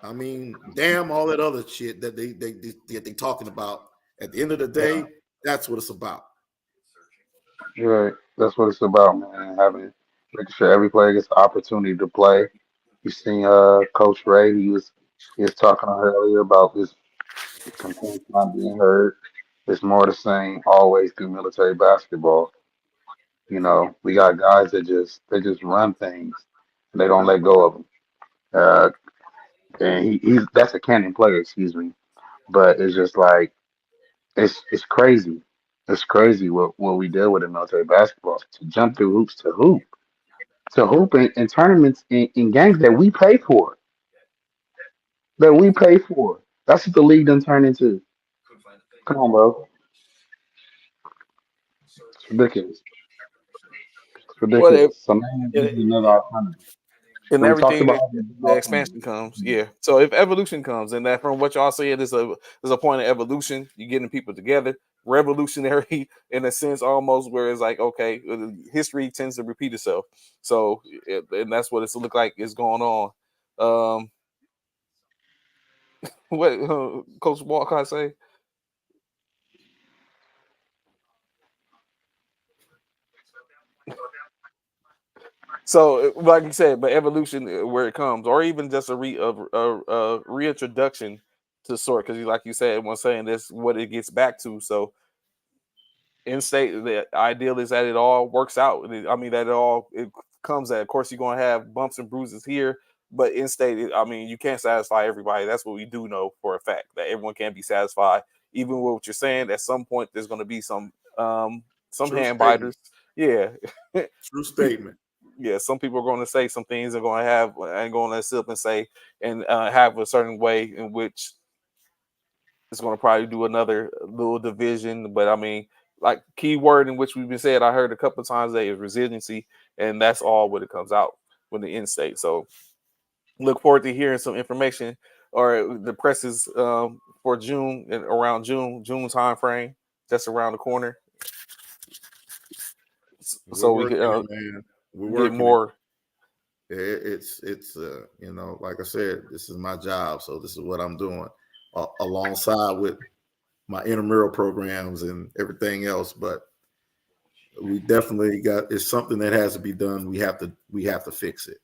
I mean, damn all that other shit that they talking about. At the end of the day, that's what it's about. Right. That's what it's about, man. Making sure every player gets the opportunity to play. You seen Coach Ray, he was talking earlier about this complaints not being heard. It's more the same always through military basketball. You know, we got guys that just run things and they don't let go of them. And he's that's a cannon player, excuse me. But it's just like it's crazy. It's crazy what we deal with in military basketball to jump through hoops to hoop in tournaments in games that we pay for. That we pay for. That's what the league done turned into. Come on, bro. It's ridiculous. It's Well, ridiculous. So man, this is it, another alternative. and So we talked everything about that having a big the expansion alternative. comes, yeah. So if evolution comes, and that from what y'all saying is there's a point of evolution. You're getting people together, revolutionary in a sense, almost where it's like okay, history tends to repeat itself. So and that's what it's look like is going on. Um, what Coach Walcott say? So, like you said, but evolution, where it comes, or even just a reintroduction to sort, because like you said, one saying that's what it gets back to. So, in state, the ideal is that it all works out. I mean, that it comes at. Of course, you're going to have bumps and bruises here, but in state, I mean, you can't satisfy everybody. That's what we do know for a fact that everyone can't be satisfied. Even with what you're saying, at some point, there's going to be some True hand statement. biters. Yeah. True statement. Yeah, some people are going to say some things are going to have and going to sit up and say and have a certain way in which it's going to probably do another little division. But I mean, like key word in which we've been said, I heard a couple of times today is resiliency, and that's all what it comes out when the end state. So look forward to hearing some information or the presses for June and around June time frame, just around the corner, We're so we working can it, man. We're get working it. more. It's you know, like I said, this is my job, so this is what I'm doing alongside with my intramural programs and everything else. But we definitely it's something that has to be done. We have to fix it.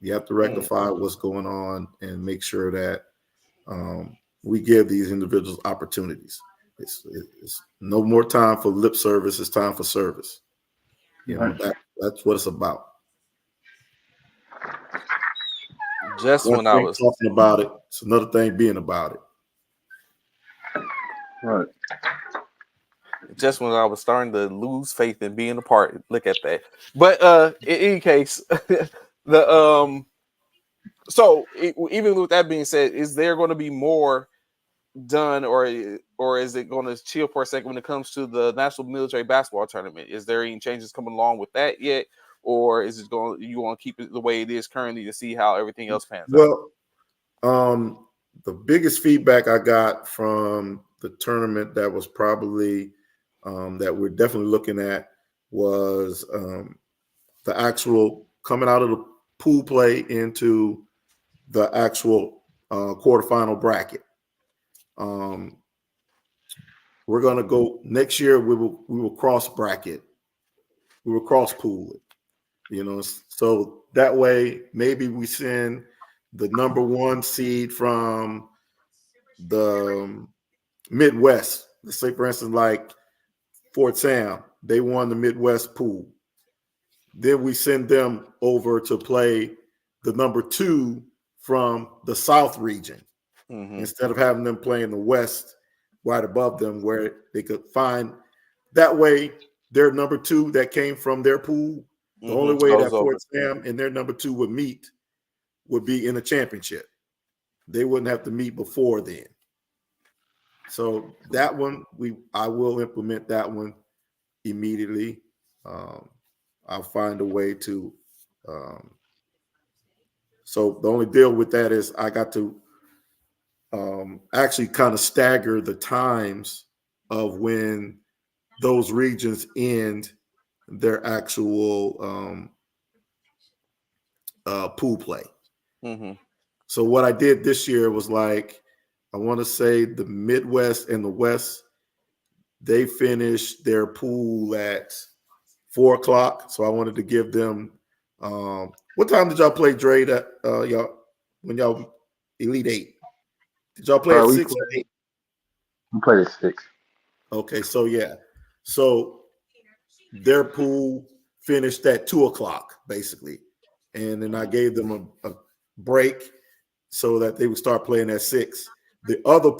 You have to rectify what's going on and make sure that we give these individuals opportunities. It's no more time for lip service. It's time for service. You know, that's what it's about. Just One when I thing was talking about it, it's another thing being about it. Right. just when I was starting to lose faith in being a part. Look at that. But in any case, the even with that being said, is there going to be more done, or is it going to chill for a second when it comes to the National Military Basketball Tournament? Is there any changes coming along with that yet, or is it going you want to keep it the way it is currently to see how everything else pans out? Well, the biggest feedback I got from the tournament that was probably that we're definitely looking at was the actual coming out of the pool play into the actual quarterfinal bracket. We're going to go next year. We will cross bracket. We will cross pool it. You know, so that way maybe we send the number one seed from the Midwest. Let's say, for instance, like Fort Sam. They won the Midwest pool. Then we send them over to play the number 2 from the South region instead of having them play in the West right above them where they could find. That way, their number 2 that came from their pool, the only way that Fort Sam and their number 2 would meet would be in a championship. They wouldn't have to meet before then. So that one, I will implement that one immediately. I'll find a way to. So the only deal with that is I got to actually kind of stagger the times of when those regions end their actual pool play. So what I did this year was like, I want to say the Midwest and the West, they finished their pool at 4:00. So I wanted to give them. What time did y'all play, Dre? That y'all when y'all Elite 8? Did y'all play at 6 or 8? We played at 6. Okay, so yeah, so their pool finished at 2:00 basically, and then I gave them a break so that they would start playing at 6. The other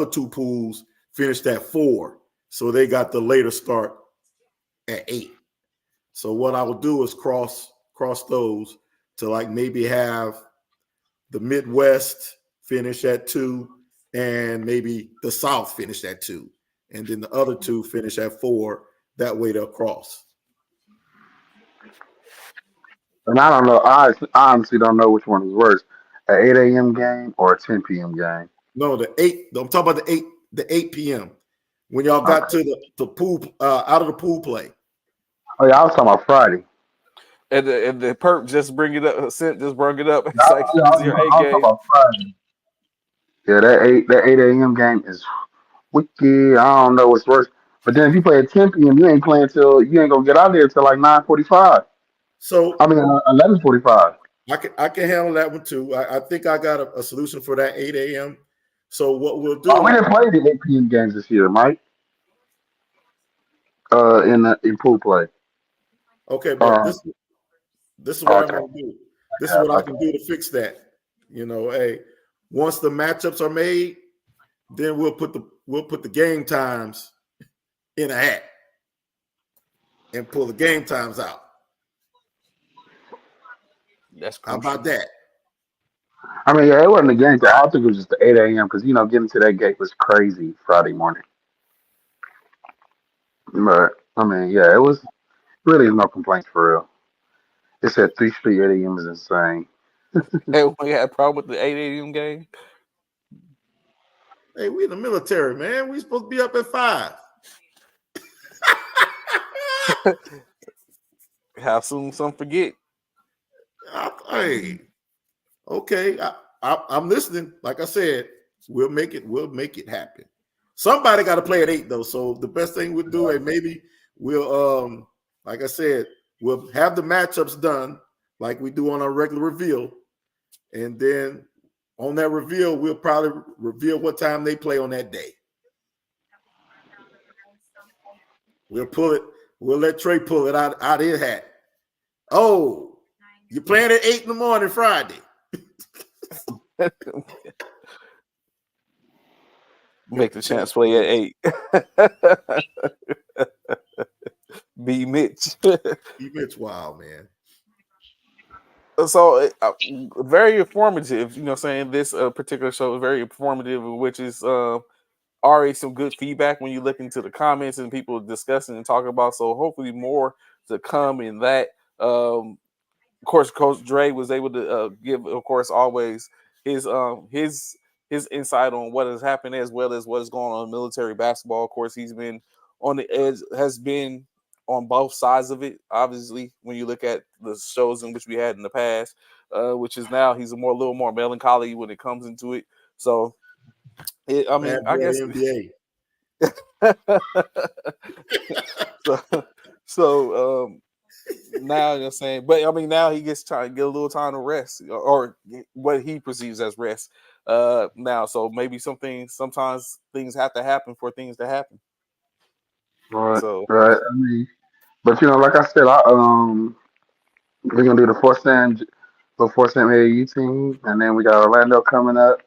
2 pools finished at 4, so they got the later start at 8. So what I will do is cross those to like maybe have the Midwest finish at 2 and maybe the South finish at 2. And then the other 2 finish at 4. That way they'll cross. And I don't know. I honestly don't know which one is worse, an 8 a.m. game or a 10 p.m. game. No, the 8. I'm talking about the 8 p.m. when y'all got to the pool out of the pool play. Oh yeah, I was talking about Friday. And the perp just bring it up. Just bring it up. It's like your 8 game. About Friday. Yeah, that 8 a.m. game is wicked. I don't know what's worse. But then if you play at 10 p.m., you ain't gonna get out there till like 9:45. So I mean 11:45. I can handle that one too. I think I got a solution for that 8 a.m. So what we'll do? We didn't play the 8 p.m. games this year, Mike. In pool play. Okay, but this is what I'm gonna do. This is what I can do to fix that. Hey, once the matchups are made, then we'll put the game times in a hat and pull the game times out. That's crucial. How about that? I mean, yeah, it wasn't the game. I think it was just the 8 a.m. because getting to that gate was crazy Friday morning. But I mean, yeah, it was really no complaints for real. It said 3 straight 8 a.m. is insane. Hey, we had a problem with the 8 a.m. game. Hey, we in the military, man. We supposed to be up at 5. How soon some forget? Hey, okay. I'm listening. Like I said, we'll make it happen. Somebody got to play at 8 though. So the best thing we'll do is maybe we'll like I said, we'll have the matchups done like we do on our regular reveal, and then on that reveal, we'll probably reveal what time they play on that day. We'll pull it. We'll let Trey pull it out of his hat. Oh, you're playing at 8 in the morning Friday. Make the chance play at 8. B. Mitch. B. Mitch, wow, man. So very informative, saying this particular show is very informative, which is already some good feedback when you look into the comments and people discussing and talking about. So hopefully more to come in that. Of course, Coach Dre was able to give, of course, always his insight on what has happened as well as what is going on in military basketball. Of course, he's been on the edge, has been on both sides of it. Obviously, when you look at the shows in which we had in the past, which is now he's a little more melancholy when it comes into it. So, I guess NBA. so now you're saying, but I mean, now he gets trying to get a little time to rest, or what he perceives as rest. Now, so maybe sometimes things have to happen for things to happen. Right, So right. I mean, but like I said, we're gonna do the four Sam AAU team, and then we got Orlando coming up.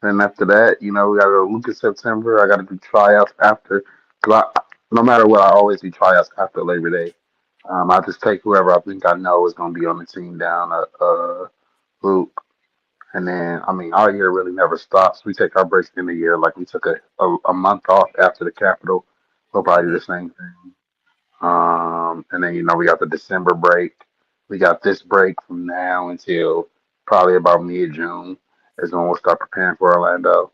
And after that, we got to go Lucas September. I got to do tryouts after. No matter what, I always do tryouts after Labor Day. I just take whoever I think I know is going to be on the team down Luke. And then, I mean, our year really never stops. We take our breaks in the year. Like we took a month off after the Capitol. We'll probably do mhm. the same thing. And then, we got the December break. We got this break from now until probably about mid June is when we'll start preparing for Orlando.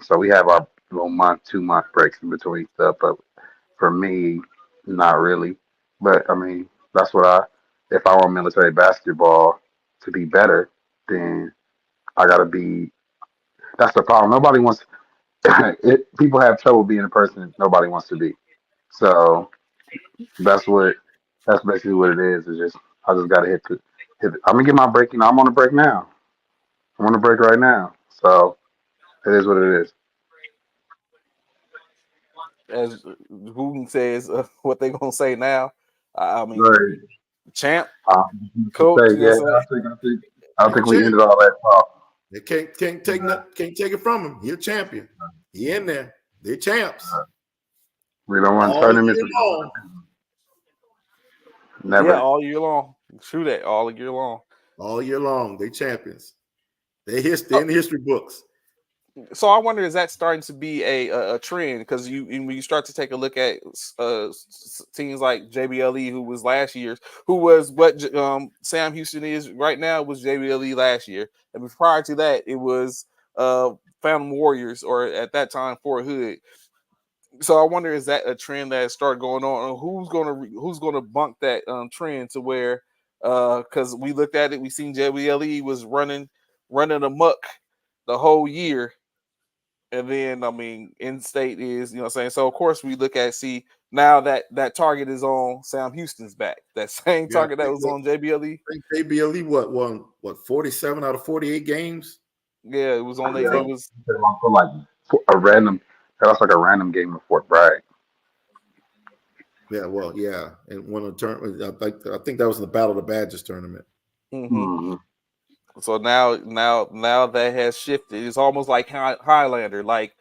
So we have our little month, 2 month breaks in between stuff. But for me, not really. But I mean, that's if I want military basketball to be better, then I gotta be. That's the problem. Nobody wants. People have trouble being a person nobody wants to be. So that's what. That's basically what it is. It's just I just gotta hit. I'm gonna get my break. I'm on a break now. I'm on a break right now. So it is what it is. As Wooten says, what they gonna say now? I mean, Right. champ, To coach. say, You know yeah, what I'm I He the think we champ. ended all that talk. They can't take it from him. He a champion. He in there. They champs We don't run all tournaments. year long. saying? Yeah, Never. all year long. True that, all year long. All year long. They champions. They So, in the history books. so I wonder, is that starting to be a trend? Because when you start to take a look at teams like JBLE, who was last year's, who was what Sam Houston is right now, was JBLE last year, and prior to that, it was Phantom Warriors, or at that time Fort Hood. So I wonder, is that a trend that started going on? And who's gonna bunk that trend to where because we looked at it, we seen JBLE was running amok the whole year, and then I mean in state is, what I'm saying. So of course we look at, see, now that target is on Sam Houston's back. That same Yeah, target that was on JBLE. I think JBLE won 47 out of 48 games. Yeah, it was on they Yeah. was For like a random, that's like a random game of Fort Bragg. Yeah, well, yeah, and won a tournament. I think that was in the Battle of the Badges tournament. mhm. Mm-hmm. So now that has shifted. It's almost like Highlander, like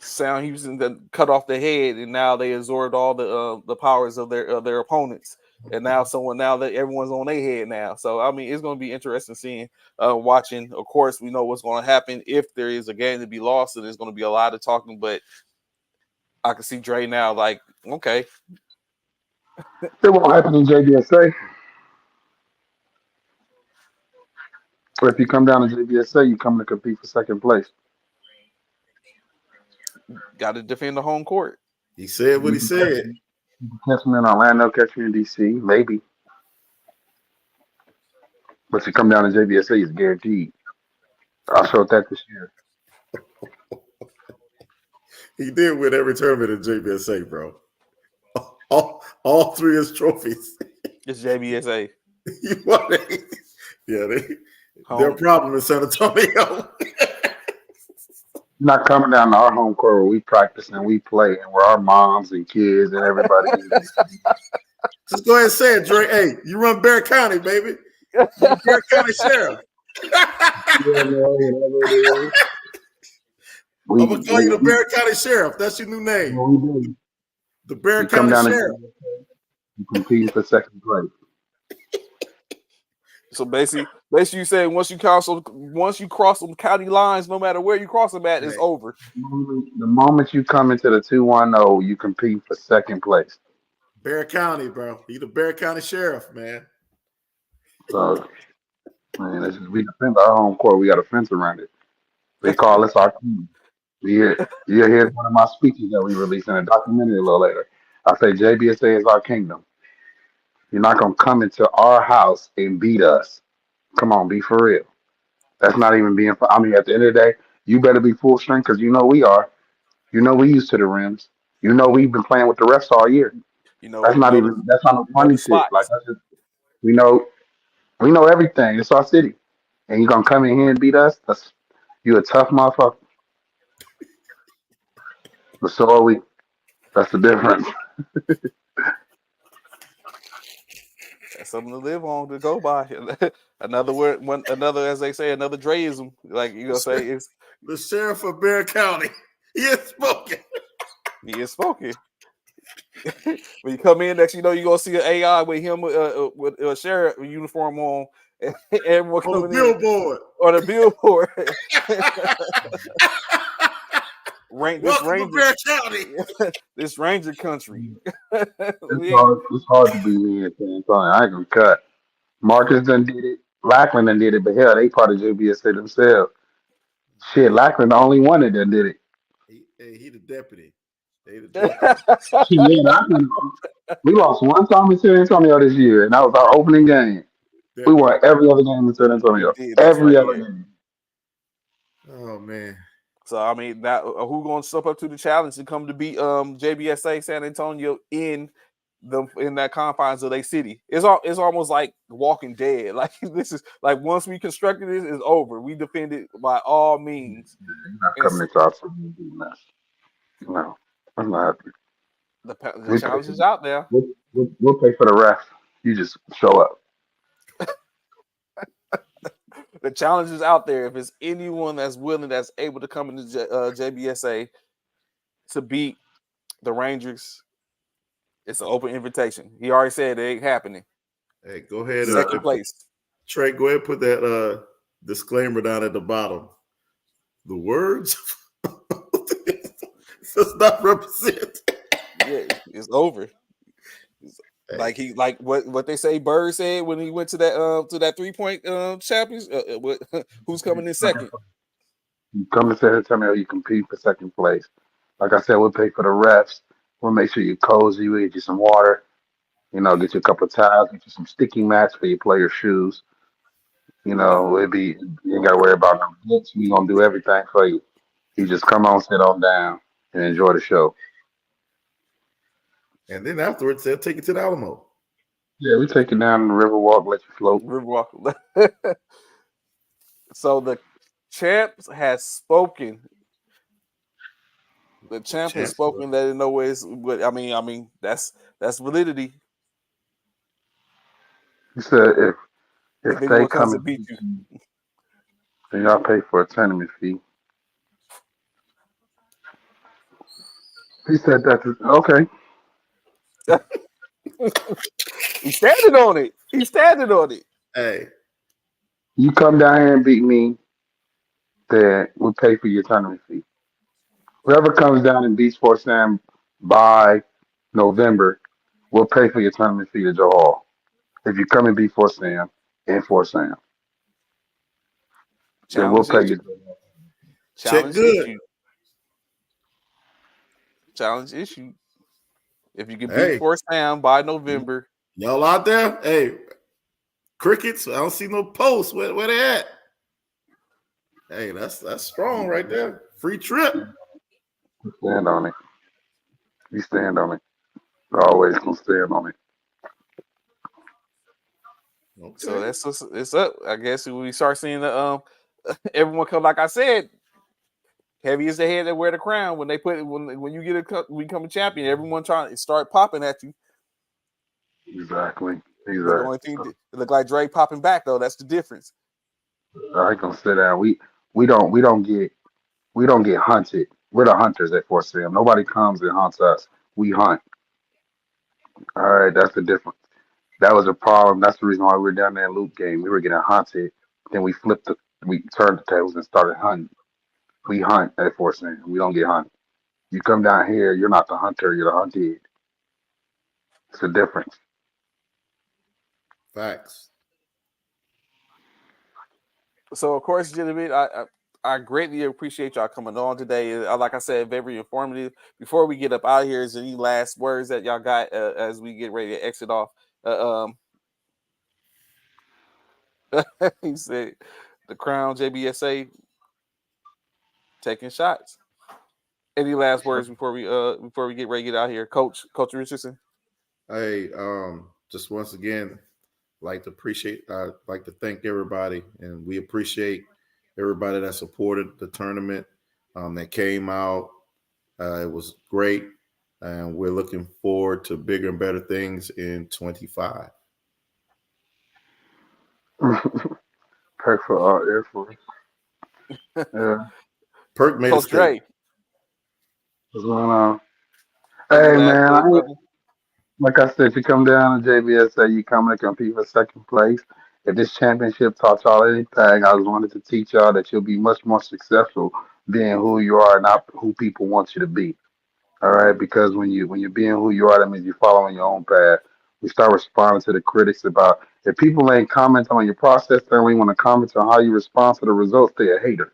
Sam Houston that cut off the head, and now they absorbed all the powers of their opponents, and now that everyone's on their head now. So I mean, it's going to be interesting seeing, watching. Of course, we know what's going to happen if there is a game to be lost, and there's going to be a lot of talking. But I can see Dre now, like, okay, It won't happen in JBSA. But if you come down to JBSA, you come to compete for second place. got to defend the home court. He said what he said. You can catch me in Orlando, catch me in DC, maybe. But you come down to JBSA, it's guaranteed. I showed that this year. He did win every tournament in JBSA, bro. All three of his trophies. It's JBSA. He won it. Yeah, they're a problem in San Antonio. Not coming down to our home court where we practice and we play and where our moms and kids and everybody is. Just go ahead and say it, Dre. Hey, you run Bear County, baby. You're the Bear County Sheriff. Yeah, man, I'm gonna call you the Bear County Sheriff. That's your new name. we do. The Bear You come County down Sheriff. You compete for second place. So basically, you saying once you cross some county lines, no matter where you cross them at, it's over. The moment you come into the 2-1-0, you compete for second place. Bear County, bro. You the Bear County Sheriff, man. So, man, we defend our home court. We got a fence around it. They call us our team. You'll hear one of my speeches that we released in a documentary a little later. I say JBSA is our kingdom. You're not gonna come into our house and beat us. Come on, be for real. That's not even being. I mean, at the end of the day, you better be full strength because you know we are. You know we used to the rims. You know we've been playing with the refs all year. That's not even. That's not no funny shit. Like that's just. We know everything. It's our city, and you gonna come in here and beat us? You a tough motherfucker. But so are we. That's the difference. That's something to live on, to go by. Another word, another, as they say, another Dreism. Like you gonna say, it's The sheriff of Bear County. He has spoken. he is spoken. When you come in, next you know you're gonna see an AI with him with a sheriff uniform on, and everyone On the coming in billboard. on a billboard. This Welcome to ranger, Bear County. this ranger country. It's hard to be me at San Antonio. I ain't gonna cut. Marcus done did it. Lackland done did it, but hell, they part of JBSA themselves. Shit, Lackland the only one that done did it. He the deputy. He the deputy. Shit, yeah, Lackland. We lost one time in San Antonio this year, and that was our opening game. We Deputy. won every other game in San Antonio. Did, that's Every right, other yeah. game. Oh man. So I mean, now who gonna step up to the challenge and come to beat JBSA San Antonio in that confines of their city? It's almost like Walking Dead. Like this is like once we constructed this, it's over. We defend it by all means. You're not coming into our city and beating us. No, I'm not happy. The challenge is out there. We'll pay for the ref. You just show up. The challenge is out there. If it's anyone that's willing, that's able to come into JBSA to beat the Rangers, it's an open invitation. He already said it ain't happening. Hey, go ahead. Second place. Trey, go ahead and put that disclaimer down at the bottom. The words does not represent. Yeah, it's over. Like what they say Bird said when he went to that 3-point champions. Who's coming in second? You come to San Antonio, you compete for second place. Like I said, we'll pay for the refs. We'll make sure you're cozy. We'll get you some water. You know, get you a couple of towels, get you some sticky mats for your players' shoes. You know, you ain't got to worry about no books. We gonna do everything for you. You just come on, sit on down, and enjoy the show. And then afterwards, they'll take you to the Alamo. Yeah, we take you down the river walk, let you float. Riverwalk. So the champs has spoken. The champ has spoken that in no way is what I mean that's validity. He said If if they anyone come comes to and beat beat you, you, then y'all pay for a tournament fee. He said that's okay. he's standing on it. He's standing on it. Hey, You come down here and beat me, then we'll pay for your tournament fee. Whoever comes down and beats Fort Sam by November, we'll pay for your tournament fee to Joe Hall. If you come and beat Fort Sam in Fort Sam, then we'll Challenge pay you. issue. check good. Challenge issue. If you can beat Hey, Fort Sam by November, y'all out there? Hey, crickets. I don't see no posts. Where they at? Hey, that's strong right there. Free trip. Stand on it. You stand on it. Always gonna stand on it. Okay. so it's up. I guess when we start seeing the everyone come, like I said, heavy is the head that wear the crown. When they put when you become a champion, everyone trying to start popping at you. Exactly. But the only thing it look like Drake popping back though. That's the difference. I ain't gonna sit down. We don't get hunted. We're the hunters at Fort Sam. Nobody comes and hunts us. We hunt. All right, that's the difference. That was a problem. That's the reason why we were down there in Loop game. We were getting hunted. Then we turned the tables and started hunting. We hunt at Fort Sam. We don't get hunted. You come down here, you're not the hunter, you're the hunted. It's a difference. Facts. So of course, gentlemen, I greatly appreciate y'all coming on today. Like I said, very informative. Before we get up out of here, is there any last words that y'all got as we get ready to exit off? He said, "The Crown JBSA taking shots." Any last words before we get ready to get out here, Coach Richardson? Hey, just once again, like to thank everybody, and we appreciate everybody that supported the tournament, that came out, It was great, and we're looking forward to bigger and better things in 25. Perk for all Air Force. Yeah, Perk made a Coach statement. Dre, what's going on? any Hey last man, word, brother? like I said, if you come down to JBSA, you come to compete for second place. If this championship taught y'all anything, I just wanted to teach y'all that you'll be much more successful being who you are, not who people want you to be. All right, because when you're being who you are, that means you're following your own path. We start responding to the critics about if people ain't commenting on your process, they only want to comment on how you respond to the results. They're a hater.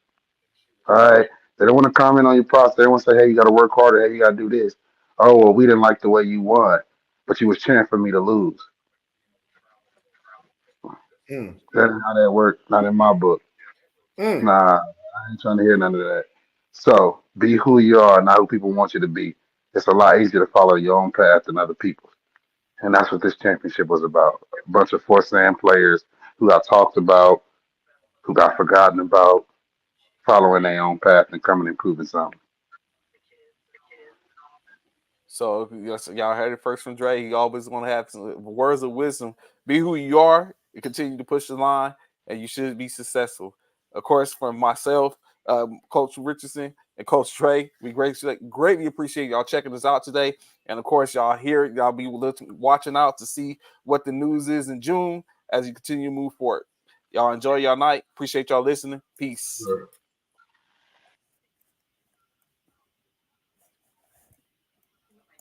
All right, they don't want to comment on your process. They want to say, "Hey, you got to work harder. Hey, you got to do this." Oh, well, we didn't like the way you won, but you was cheering for me to lose. Mm, That ain't how that worked. Not in my book. mm. Nah, I ain't trying to hear none of that. So be who you are, not who people want you to be. It's a lot easier to follow your own path than other people's. And that's what this championship was about. A bunch of Fort Sam players who got talked about, who got forgotten about, following their own path and coming and proving something. So yes, y'all heard it first from Dre. He always want to have some words of wisdom. Be who you are and continue to push the line, and you should be successful. Of course, from myself, Coach Richardson, and Coach Dre, we greatly appreciate y'all checking us out today. And of course, y'all here, y'all be watching out to see what the news is in June as you continue to move forward. Y'all enjoy y'all night. Appreciate y'all listening. Peace. Sure.